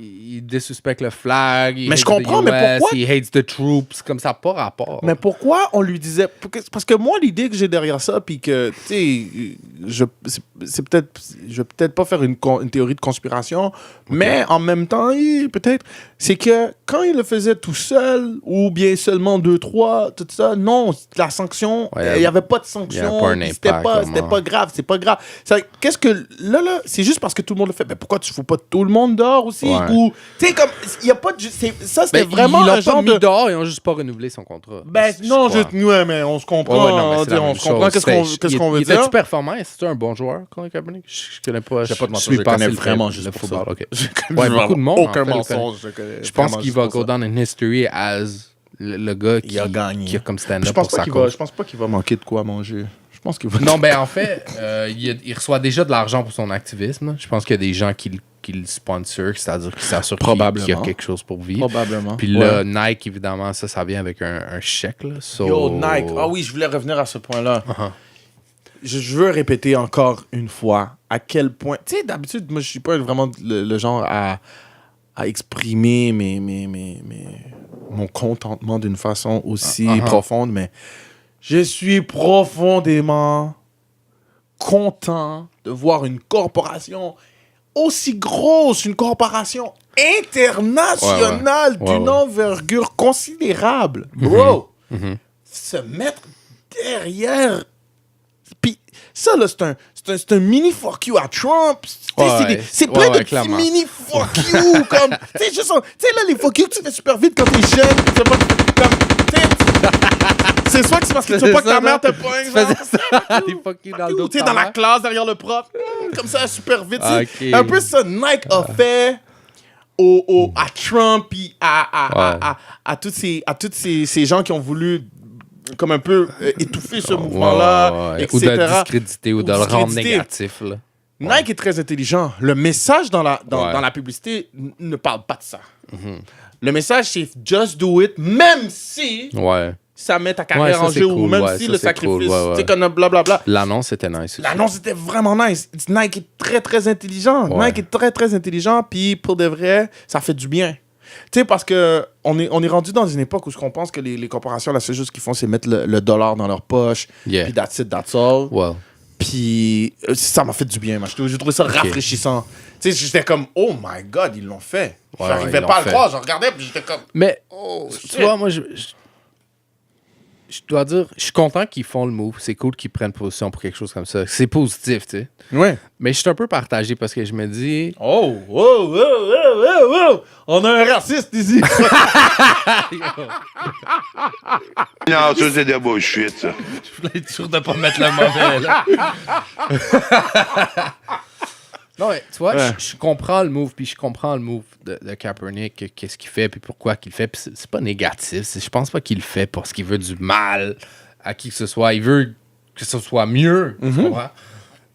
il désuspecte le flag, mais je comprends, mais pourquoi? Il hates the troops, comme ça, pas rapport. Mais pourquoi on lui disait... Parce que moi, l'idée que j'ai derrière ça, puis que, tu sais, je vais peut-être pas faire une théorie de conspiration, mais en même temps, peut-être, c'est que quand il le faisait tout seul, ou bien seulement 2-3, tout ça, non, la sanction, il n'y avait pas de sanction, c'était pas grave, c'est pas grave. Qu'est-ce que... Là, c'est juste parce que tout le monde le fait. Mais pourquoi tu ne fous pas tout le monde dehors aussi? Ou, tu sais, comme, il n'y a pas de... Ça, c'était vraiment un genre de... Ils l'ont pas mis dehors, ils n'ont juste pas renouvelé son contrat. Ben, non, mais on se comprend. On se comprend qu'est-ce qu'on veut dire. Il était-tu performant? Est-ce un bon joueur, Colin Kaepernick? Je connais pas. Je connais vraiment juste le football. Ouais, beaucoup de monde. Aucun mensonge. Je pense qu'il va go down in history as le gars qui a gagné. Qui a comme stand-up pour sa cause. Je pense pas qu'il va manquer de quoi manger. Je pense qu'il va... Non, ben en fait, il reçoit déjà de l'argent pour son activisme. Je pense qu'il y a des gens qui le sponsor, c'est-à-dire qui s'assurent qu'il y a quelque chose pour vivre. Probablement. Puis là, Nike, évidemment, ça vient avec un chèque. Là. Yo, Nike. Ah oui, je voulais revenir à ce point-là. Je veux répéter encore une fois à quel point... Tu sais, d'habitude, moi, je suis pas vraiment le genre à exprimer mon contentement d'une façon aussi profonde, mais je suis profondément content de voir une corporation aussi grosse, une corporation internationale d'une envergure considérable, bro, se mettre derrière. Puis ça, là, c'est un mini fuck you à Trump. C'est plein de petits mini fuck you. Comme, tu sais, là, les fuck you que tu fais super vite quand t'es jeune. C'est pas comme, c'est soit que c'est parce que tu veux pas que ta mère te pogne. Tu faisais ça, les fuck you dans le dos. Tu sais, dans la classe, derrière le prof. Comme ça, super vite. Okay. Un peu ça, Nike a fait à Trump, puis à tous ces gens qui ont voulu comme un peu étouffer ce mouvement-là, etc. Ou de le discréditer ou de le rendre négatif. Là. Nike est très intelligent. Le message dans la publicité ne parle pas de ça. Le message, c'est just do it, même si ça met ta carrière en jeu ou même si le sacrifice, tu sais, comme blablabla. L'annonce était nice. L'annonce était vraiment nice. Nike est très, très intelligent. Nike est très, très intelligent. Puis, pour de vrai, ça fait du bien. Tu sais, parce que on est rendu dans une époque où on pense que les corporations, la seule chose qu'ils font, c'est mettre le dollar dans leur poche. Puis, that's it, that's all. Puis, ça m'a fait du bien. J'ai trouvé ça rafraîchissant. Tu sais, j'étais comme, oh my God, ils l'ont fait. J'arrivais pas à le croire. Je regardais, puis j'étais comme, mais, tu vois, moi, je dois dire, je suis content qu'ils font le move. C'est cool qu'ils prennent position pour quelque chose comme ça. C'est positif, tu sais. Ouais. Mais je suis un peu partagé parce que je me dis... Oh! On a un raciste ici! Non, ça, c'est de bullshit, ça. Je voulais être sûr de pas mettre le mauvais, là. Non, mais tu vois, je comprends le move, puis je comprends le move de Kaepernick, qu'est-ce qu'il fait, puis pourquoi qu'il le fait. Puis c'est pas négatif. Je pense pas qu'il le fait parce qu'il veut du mal à qui que ce soit. Il veut que ce soit mieux, tu comprends?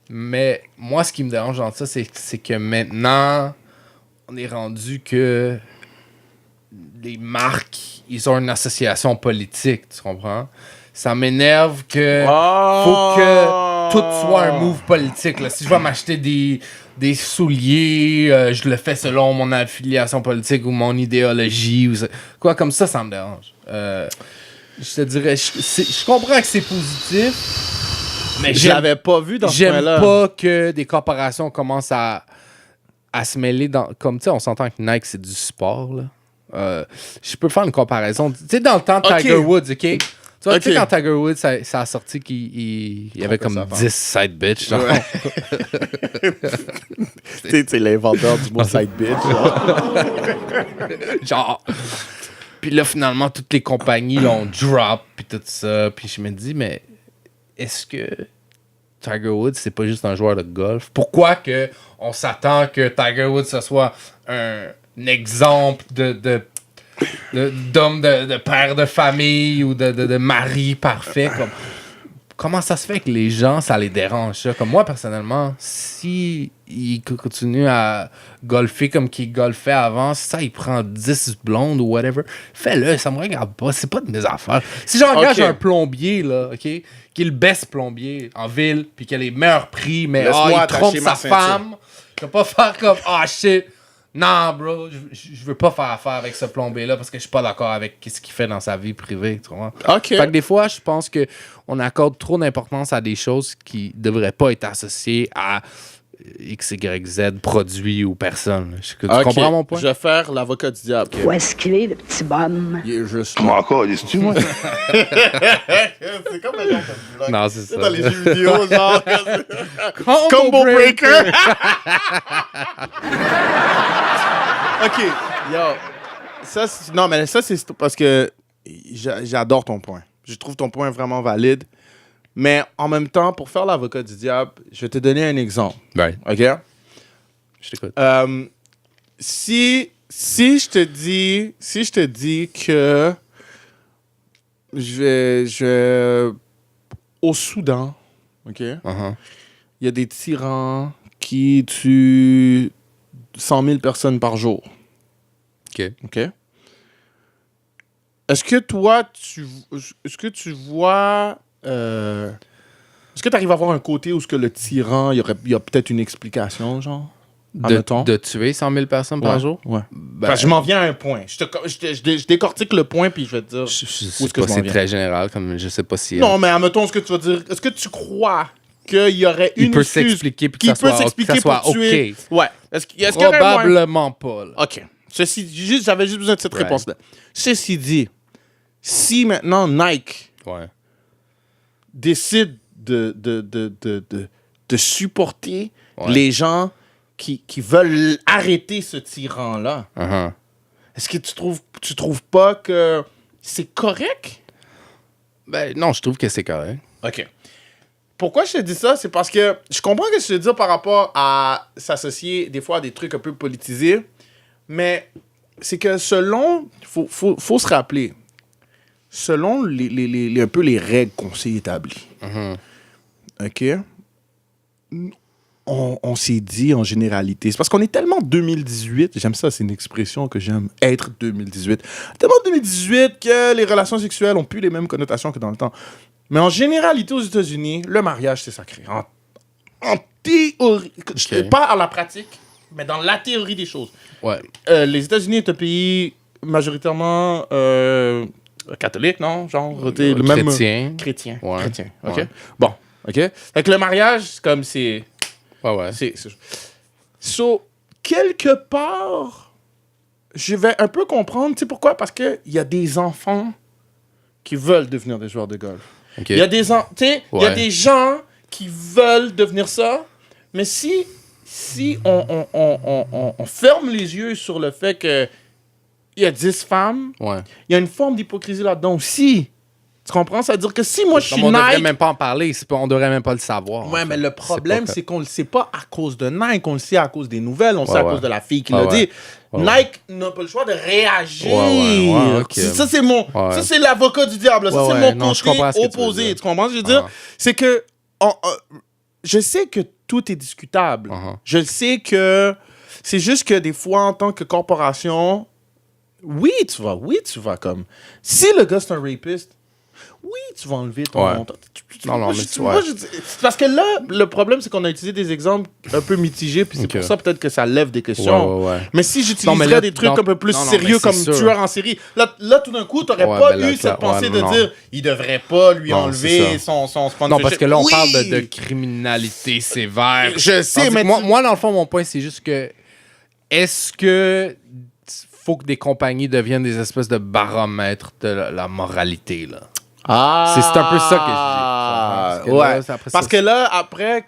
Mais moi, ce qui me dérange dans ça, c'est que maintenant, on est rendu que les marques, ils ont une association politique, tu comprends? Ça m'énerve que faut que tout soit un move politique. Là. Si je vais m'acheter des souliers, je le fais selon mon affiliation politique ou mon idéologie. Ou quoi comme ça me dérange. Je te dirais, je comprends que c'est positif, mais je l'avais pas vu dans ce point-là. J'aime pas que des corporations commencent à se mêler dans... Comme, tu sais, on s'entend que Nike, c'est du sport, là. Je peux faire une comparaison. Tu sais, dans le temps de Tiger Woods, OK? Tu vois, tu sais, quand Tiger Woods, ça a sorti qu'il y avait comme 10 side bitch. Genre. Ouais. Tu sais, l'inventeur du mot side bitch. Genre. Puis là, finalement, toutes les compagnies l'ont drop, puis tout ça. Puis je me dis, mais est-ce que Tiger Woods, c'est pas juste un joueur de golf? Pourquoi que on s'attend que Tiger Woods, ce soit un exemple d'homme de père de famille ou de mari parfait? Comment ça se fait que les gens, ça les dérange, ça? Comme moi, personnellement, si il continue à golfer comme qu'il golfait avant, si ça, il prend 10 blondes ou whatever, fais-le, ça me regarde pas, c'est pas de mes affaires. Si j'engage un plombier, là, OK, qui est le best plombier en ville, puis qui a les meilleurs prix, mais il trompe sa femme, je vais pas faire comme, shit, non, bro, je veux pas faire affaire avec ce plombier-là parce que je suis pas d'accord avec ce qu'il fait dans sa vie privée, tu vois. OK. Fait que des fois, je pense qu'on accorde trop d'importance à des choses qui devraient pas être associées à X, Y, Z, produit ou personne. Tu comprends mon point? Je vais faire l'avocat du diable. Où est-ce qu'il est, le petit bonhomme? Il est juste Comment encore, dis-tu, moi? C'est comme un genre de blague. Non, c'est ça. Dans les jeux vidéo, genre... Combo Breaker! OK, yo. Non, mais ça, c'est parce que j'adore ton point. Je trouve ton point vraiment valide. Mais en même temps, pour faire l'avocat du diable, je vais te donner un exemple. Right. OK? Je t'écoute. Si je te dis que je vais au Soudan, OK? Uh-huh. Il y a des tyrans qui tuent 100 000 personnes par jour. OK? Est-ce que toi, est-ce que tu vois... est-ce que tu arrives à voir un côté où le tyran, il y a peut-être une explication, genre? De tuer 100 000 personnes par jour? Ouais. Enfin, je m'en viens à un point. Je décortique le point, puis je vais te dire Je où sais est-ce que pas, je m'en c'est viens. très général, comme je sais pas si... Non, mais admettons ce que tu vas dire. Est-ce que tu crois qu'il y aurait une excuse s'expliquer puis qui que ça peut s'expliquer soit pour tuer? Ouais. Est-ce qu'il y aurait Probablement pas, là. OK. J'avais juste besoin de cette réponse-là. Ceci dit, si maintenant Nike décide de supporter les gens qui veulent arrêter ce tyran-là, est-ce que tu trouves pas que c'est correct? Ben non, je trouve que c'est correct. OK. Pourquoi je te dis ça? C'est parce que je comprends ce que je te dis par rapport à s'associer des fois à des trucs un peu politisés, mais c'est que selon... Faut se rappeler, selon un peu les règles qu'on s'est établies, OK? on s'est dit en généralité, c'est parce qu'on est tellement 2018, j'aime ça, c'est une expression que j'aime, être 2018. Tellement 2018 que les relations sexuelles ont plus les mêmes connotations que dans le temps. Mais en généralité, aux États-Unis, le mariage, c'est sacré. En théorie, pas à la pratique, mais dans la théorie des choses. Ouais. Les États-Unis est un pays majoritairement catholique, non? Genre, le même... Chrétien. Ouais. Chrétien, OK? Ouais. Bon, OK? Fait que le mariage, c'est comme c'est... Ouais. So, quelque part, je vais un peu comprendre, tu sais pourquoi? Parce qu'il y a des enfants qui veulent devenir des joueurs de golf. Okay. Il y a des il y a des gens qui veulent devenir ça, mais si on ferme les yeux sur le fait que il y a 10 femmes, il y a une forme d'hypocrisie là-dedans aussi. Tu comprends? Ça veut dire que si moi je suis Nike... On devrait même pas en parler, on devrait même pas le savoir. Ouais, mais le problème, c'est qu'on le sait pas à cause de Nike, on le sait à cause des nouvelles, on le sait à cause de la fille qui l'a dit. Nike n'a pas le choix de réagir. Okay. Ça, c'est ça, c'est l'avocat du diable. Ça, c'est mon côté opposé. Tu comprends ce que je veux dire? C'est que je sais que tout est discutable. Je sais que c'est juste que des fois, en tant que corporation, oui, tu vas comme... Si le gars, c'est un rapiste, oui, tu vas enlever ton montant. Parce que là, le problème, c'est qu'on a utilisé des exemples un peu mitigés, puis c'est pour ça peut-être que ça lève des questions. Mais si j'utiliserais des trucs un peu plus sérieux comme tueur en série, là tout d'un coup, t'aurais pas eu cette pensée de dire il devrait pas lui enlever son sponsorship. Non, parce que là, on parle de criminalité sévère. Je sais, mais... Moi, dans le fond, mon point, c'est juste que est-ce que faut que des compagnies deviennent des espèces de baromètres de la moralité, là? C'est un peu ça que je dis. Parce que là, après,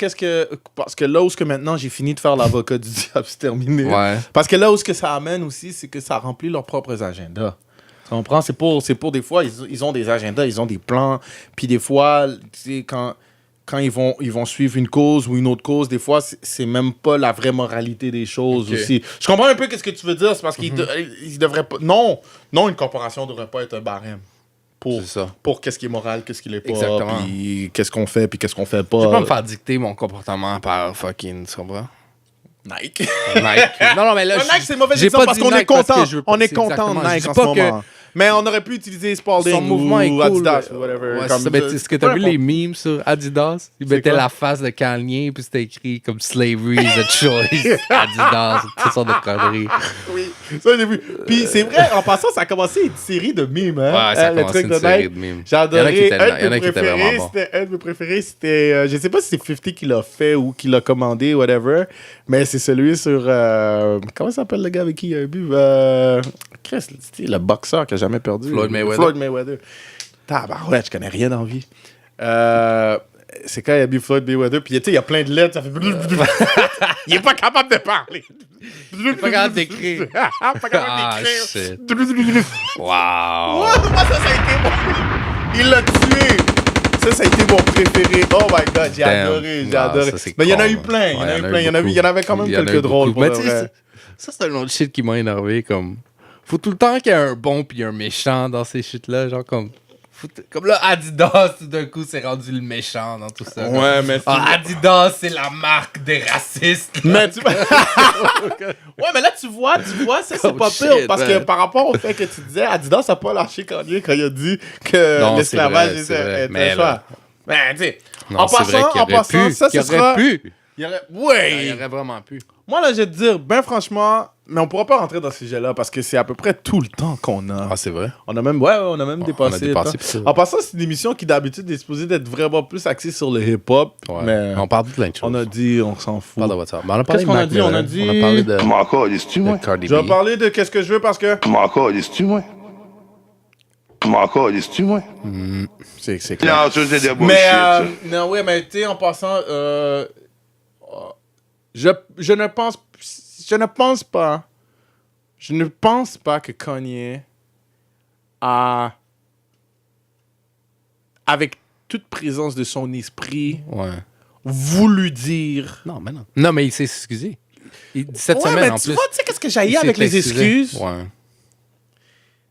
parce que là où maintenant j'ai fini de faire l'avocat du diable, c'est terminé. Parce que là où ce que ça amène aussi, c'est que ça remplit leurs propres agendas. Tu comprends? C'est pour des fois, ils ont des agendas, ils ont des plans. Puis des fois, tu sais, quand ils vont suivre une cause ou une autre cause, des fois, c'est même pas la vraie moralité des choses aussi. Je comprends un peu ce que tu veux dire. C'est parce qu'ils devraient pas... Non, une corporation devrait pas être un barème. Pour qu'est-ce qui est moral, qu'est-ce qui l'est pas, puis qu'est-ce qu'on fait, puis qu'est-ce qu'on fait pas. Je peux pas me faire dicter mon comportement par fucking, tu comprends? Nike. Non, mais là, Nike, c'est mauvais exemple parce qu'on est content. On est content de Nike en ce moment. Mais on aurait pu utiliser Spalding son mouvement est ou cool, Adidas ou whatever. Est-ce que t'as vu les memes sur Adidas? Ils mettaient la face de Kanye, puis c'était écrit comme Slavery is a choice. Adidas, toutes sortes de conneries. Oui, ça j'ai vu. Puis c'est vrai, en passant, ça a commencé une série de memes. Hein? Ouais, ça a commencé une série de memes. J'ai adoré. Il y en a qui étaient vraiment bons. Un de mes préférés, c'était... je sais pas si c'est 50 qui l'a fait ou qui l'a commandé, whatever. Mais c'est celui sur... comment s'appelle le gars avec qui il y a un but? Chris, le boxeur qui a jamais perdu. Floyd Mayweather. Tabarouette, je connais rien dans la vie. C'est quand il a bu Floyd Mayweather, puis il y a plein de lettres, ça fait... Il est pas capable de parler. Il est pas capable d'écrire. Pas capable d'écrire. Wow. Ça a été bon. Il l'a tué. Ça a été mon préféré. Oh my God, j'ai adoré. Mais il y en a eu plein. Il y en avait quand même quelques drôles. Mais tu sais, ça, c'est un autre shit qui m'a énervé, comme... Faut tout le temps qu'il y ait un bon puis un méchant dans ces shit-là, genre comme là, Adidas, tout d'un coup, c'est rendu le méchant dans tout ça. Ouais, mais Adidas, c'est la marque des racistes. Mais ouais, mais là, tu vois, ça, c'est pas pire. Parce que par rapport au fait que tu disais, Adidas a pas lâché Kanye quand il a dit que l'esclavage était choix. Mais tu sais, en passant, ça, ce sera... Il y aurait vraiment pu. Moi, là, je vais te dire, ben franchement, mais on pourra pas rentrer dans ce sujet-là parce que c'est à peu près tout le temps qu'on a. Ah, c'est vrai? On a même dépassé. En passant, c'est une émission qui, d'habitude, est supposée d'être vraiment plus axée sur le hip-hop. Ouais. Mais on parle de plein de choses. On a dit, on s'en fout. On a parlé Qu'est-ce qu'on a dit? On a parlé de... Comment encore, dis-tu, moi? Je vais parler de qu'est-ce que je veux parce que... Comment encore, dis-tu, moi? Comment encore, dis-tu, moi? C'est clair. Non, ça, c'est des bullshit, ça. Non, oui, mais tu sais, en passant... Je ne pense pas que Kanye a, avec toute présence de son esprit, voulu dire... Non, mais non. Non, mais il s'est excusé. Cette semaine, en plus... Tu vois, tu sais qu'est-ce que j'ai avec les excuses? Ouais.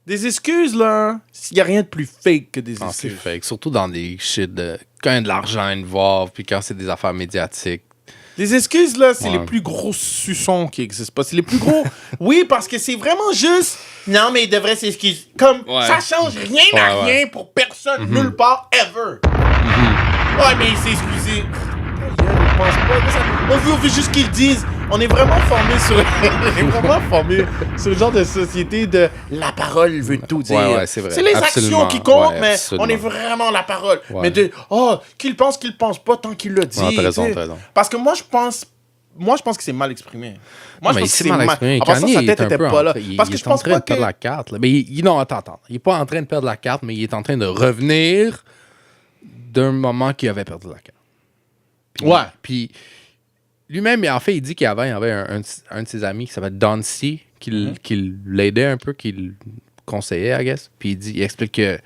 Des excuses, là, il n'y a rien de plus fake que des excuses. C'est fake. Surtout dans des shit de... Quand il y a de l'argent involved, puis quand c'est des affaires médiatiques. Les excuses, là, c'est les plus gros suçons qui existent pas. C'est les plus gros... Oui, parce que c'est vraiment juste... Non, mais il devrait s'excuser. Comme, ça change rien à rien pour personne, nulle part, ever. Ouais, mais il s'est excusé. Je pense pas. On veut juste qu'ils le disent. On est vraiment formés sur... le genre de société de la parole veut tout dire. Ouais, c'est vrai. C'est les actions qui comptent, mais absolument. on est vraiment la parole. Mais de... qu'il pense pas tant qu'il le dit. t'as raison. Parce que moi, je pense que c'est mal exprimé. Moi, je pense que c'est mal exprimé. En passant, Kanye sa tête est un était peu pas là. il Parce que est je pense en train pas de perdre la carte. Là. Mais non, attends. Il est pas en train de perdre la carte, mais il est en train de revenir d'un moment qu'il avait perdu la carte. Puis lui-même, en fait, il dit qu'il y avait un de ses amis qui s'appelle Don C, qui l'aidait un peu, qui le conseillait, I guess. Puis il explique que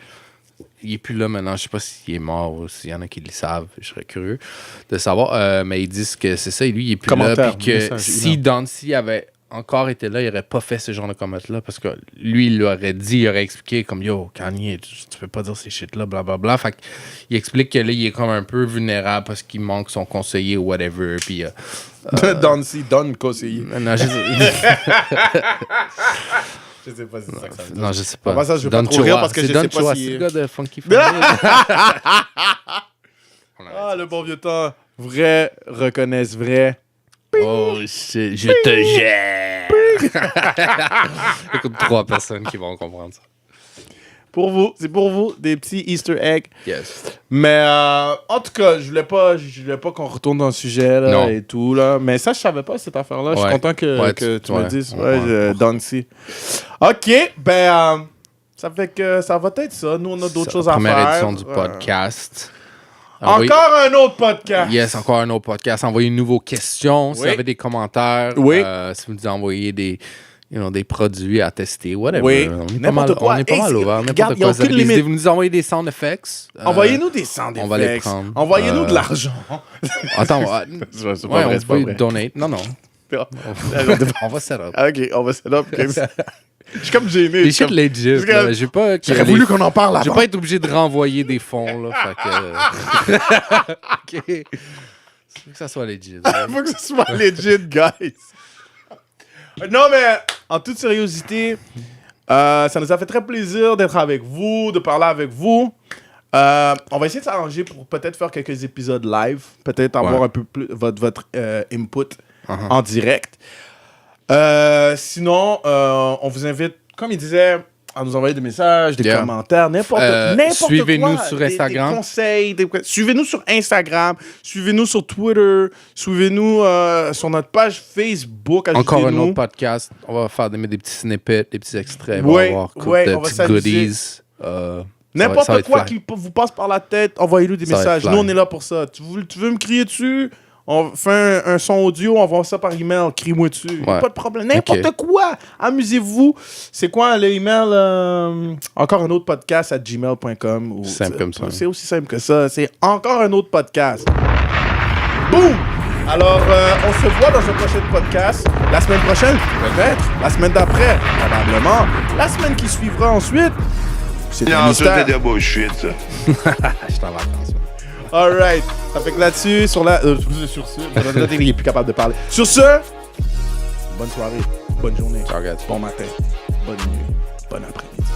il est plus là maintenant. Je sais pas s'il est mort ou s'il y en a qui le savent. Je serais curieux de savoir. Mais ils disent que c'est ça. Et lui, il est plus là. Puis que si Don C avait encore été là, il aurait pas fait ce genre de comment-là. Parce que lui, il l'aurait dit, il aurait expliqué comme yo, Kanye, tu peux pas dire ces shit-là, blablabla. Fait qu'il explique que là, il est comme un peu vulnérable parce qu'il manque son conseiller ou whatever. Puis. Don C, Don conseiller. Non, je sais pas si c'est ça que ça veut dire. Non, je sais pas. Ça, je veux pas trop rire parce que je sais pas si... C'est le gars de Funky Family. le bon vieux temps. Vrai reconnaissent vrai. Oh shit, je te gère. Il y a comme 3 personnes qui vont comprendre ça. C'est pour vous, des petits Easter eggs. Yes. Mais en tout cas, je voulais pas qu'on retourne dans le sujet là, et tout. Là. Mais ça, je savais pas cette affaire-là. Je suis content que tu me le dises. Don C. OK, ça fait que ça va être ça. Nous, on a d'autres choses à faire. Première édition du podcast. Encore un autre podcast. Yes, encore un autre podcast. Envoyez-nous vos questions. Si vous avez des commentaires. Si vous nous envoyez des produits à tester, whatever. On est pas mal ouvert. N'importe quoi. Vous nous envoyez des sound effects. Envoyez-nous des sound effects. On va les prendre. Envoyez-nous de l'argent. Attends, on peut donate. Non. On va set up. OK, on va set up. Je suis comme gêné. Les shit legit. J'aurais voulu qu'on en parle avant. Je vais pas être obligé de renvoyer des fonds. Là, OK. Il faut que ça soit legit. Faut que ça soit legit, guys. Non, mais en toute sérieuxité, ça nous a fait très plaisir d'être avec vous, de parler avec vous. On va essayer de s'arranger pour peut-être faire quelques épisodes live, peut-être avoir un peu plus votre input en direct. Sinon, on vous invite, comme il disait, à nous envoyer des messages, des commentaires, n'importe quoi. Suivez-nous sur Instagram. Des conseils. Suivez-nous sur Instagram. Suivez-nous sur Twitter. Suivez-nous sur notre page Facebook. Encore un autre podcast. On va faire des petits snippets, des petits extraits. On va avoir des petits goodies. N'importe quoi qui vous passe par la tête, envoyez-nous des messages. Nous, on est là pour ça. Tu veux me crier dessus? On fait un son audio, on envoie ça par email, crie-moi dessus. Pas de problème. N'importe quoi. Amusez-vous. C'est quoi le email? Encore un autre podcast à gmail.com. Simple comme ça. C'est aussi simple que ça. C'est encore un autre podcast. Boum! Alors, on se voit dans un prochain podcast. La semaine prochaine, peut-être. La semaine d'après, probablement. La semaine qui suivra ensuite, c'est un mystère. C'est de bullshit, ça. Je t'en vacances. Alright. Ça fait que là-dessus, sur ce, il est plus capable de parler. Sur ce, bonne soirée, bonne journée, Ciao, guys. bon matin, bonne nuit, bon après-midi.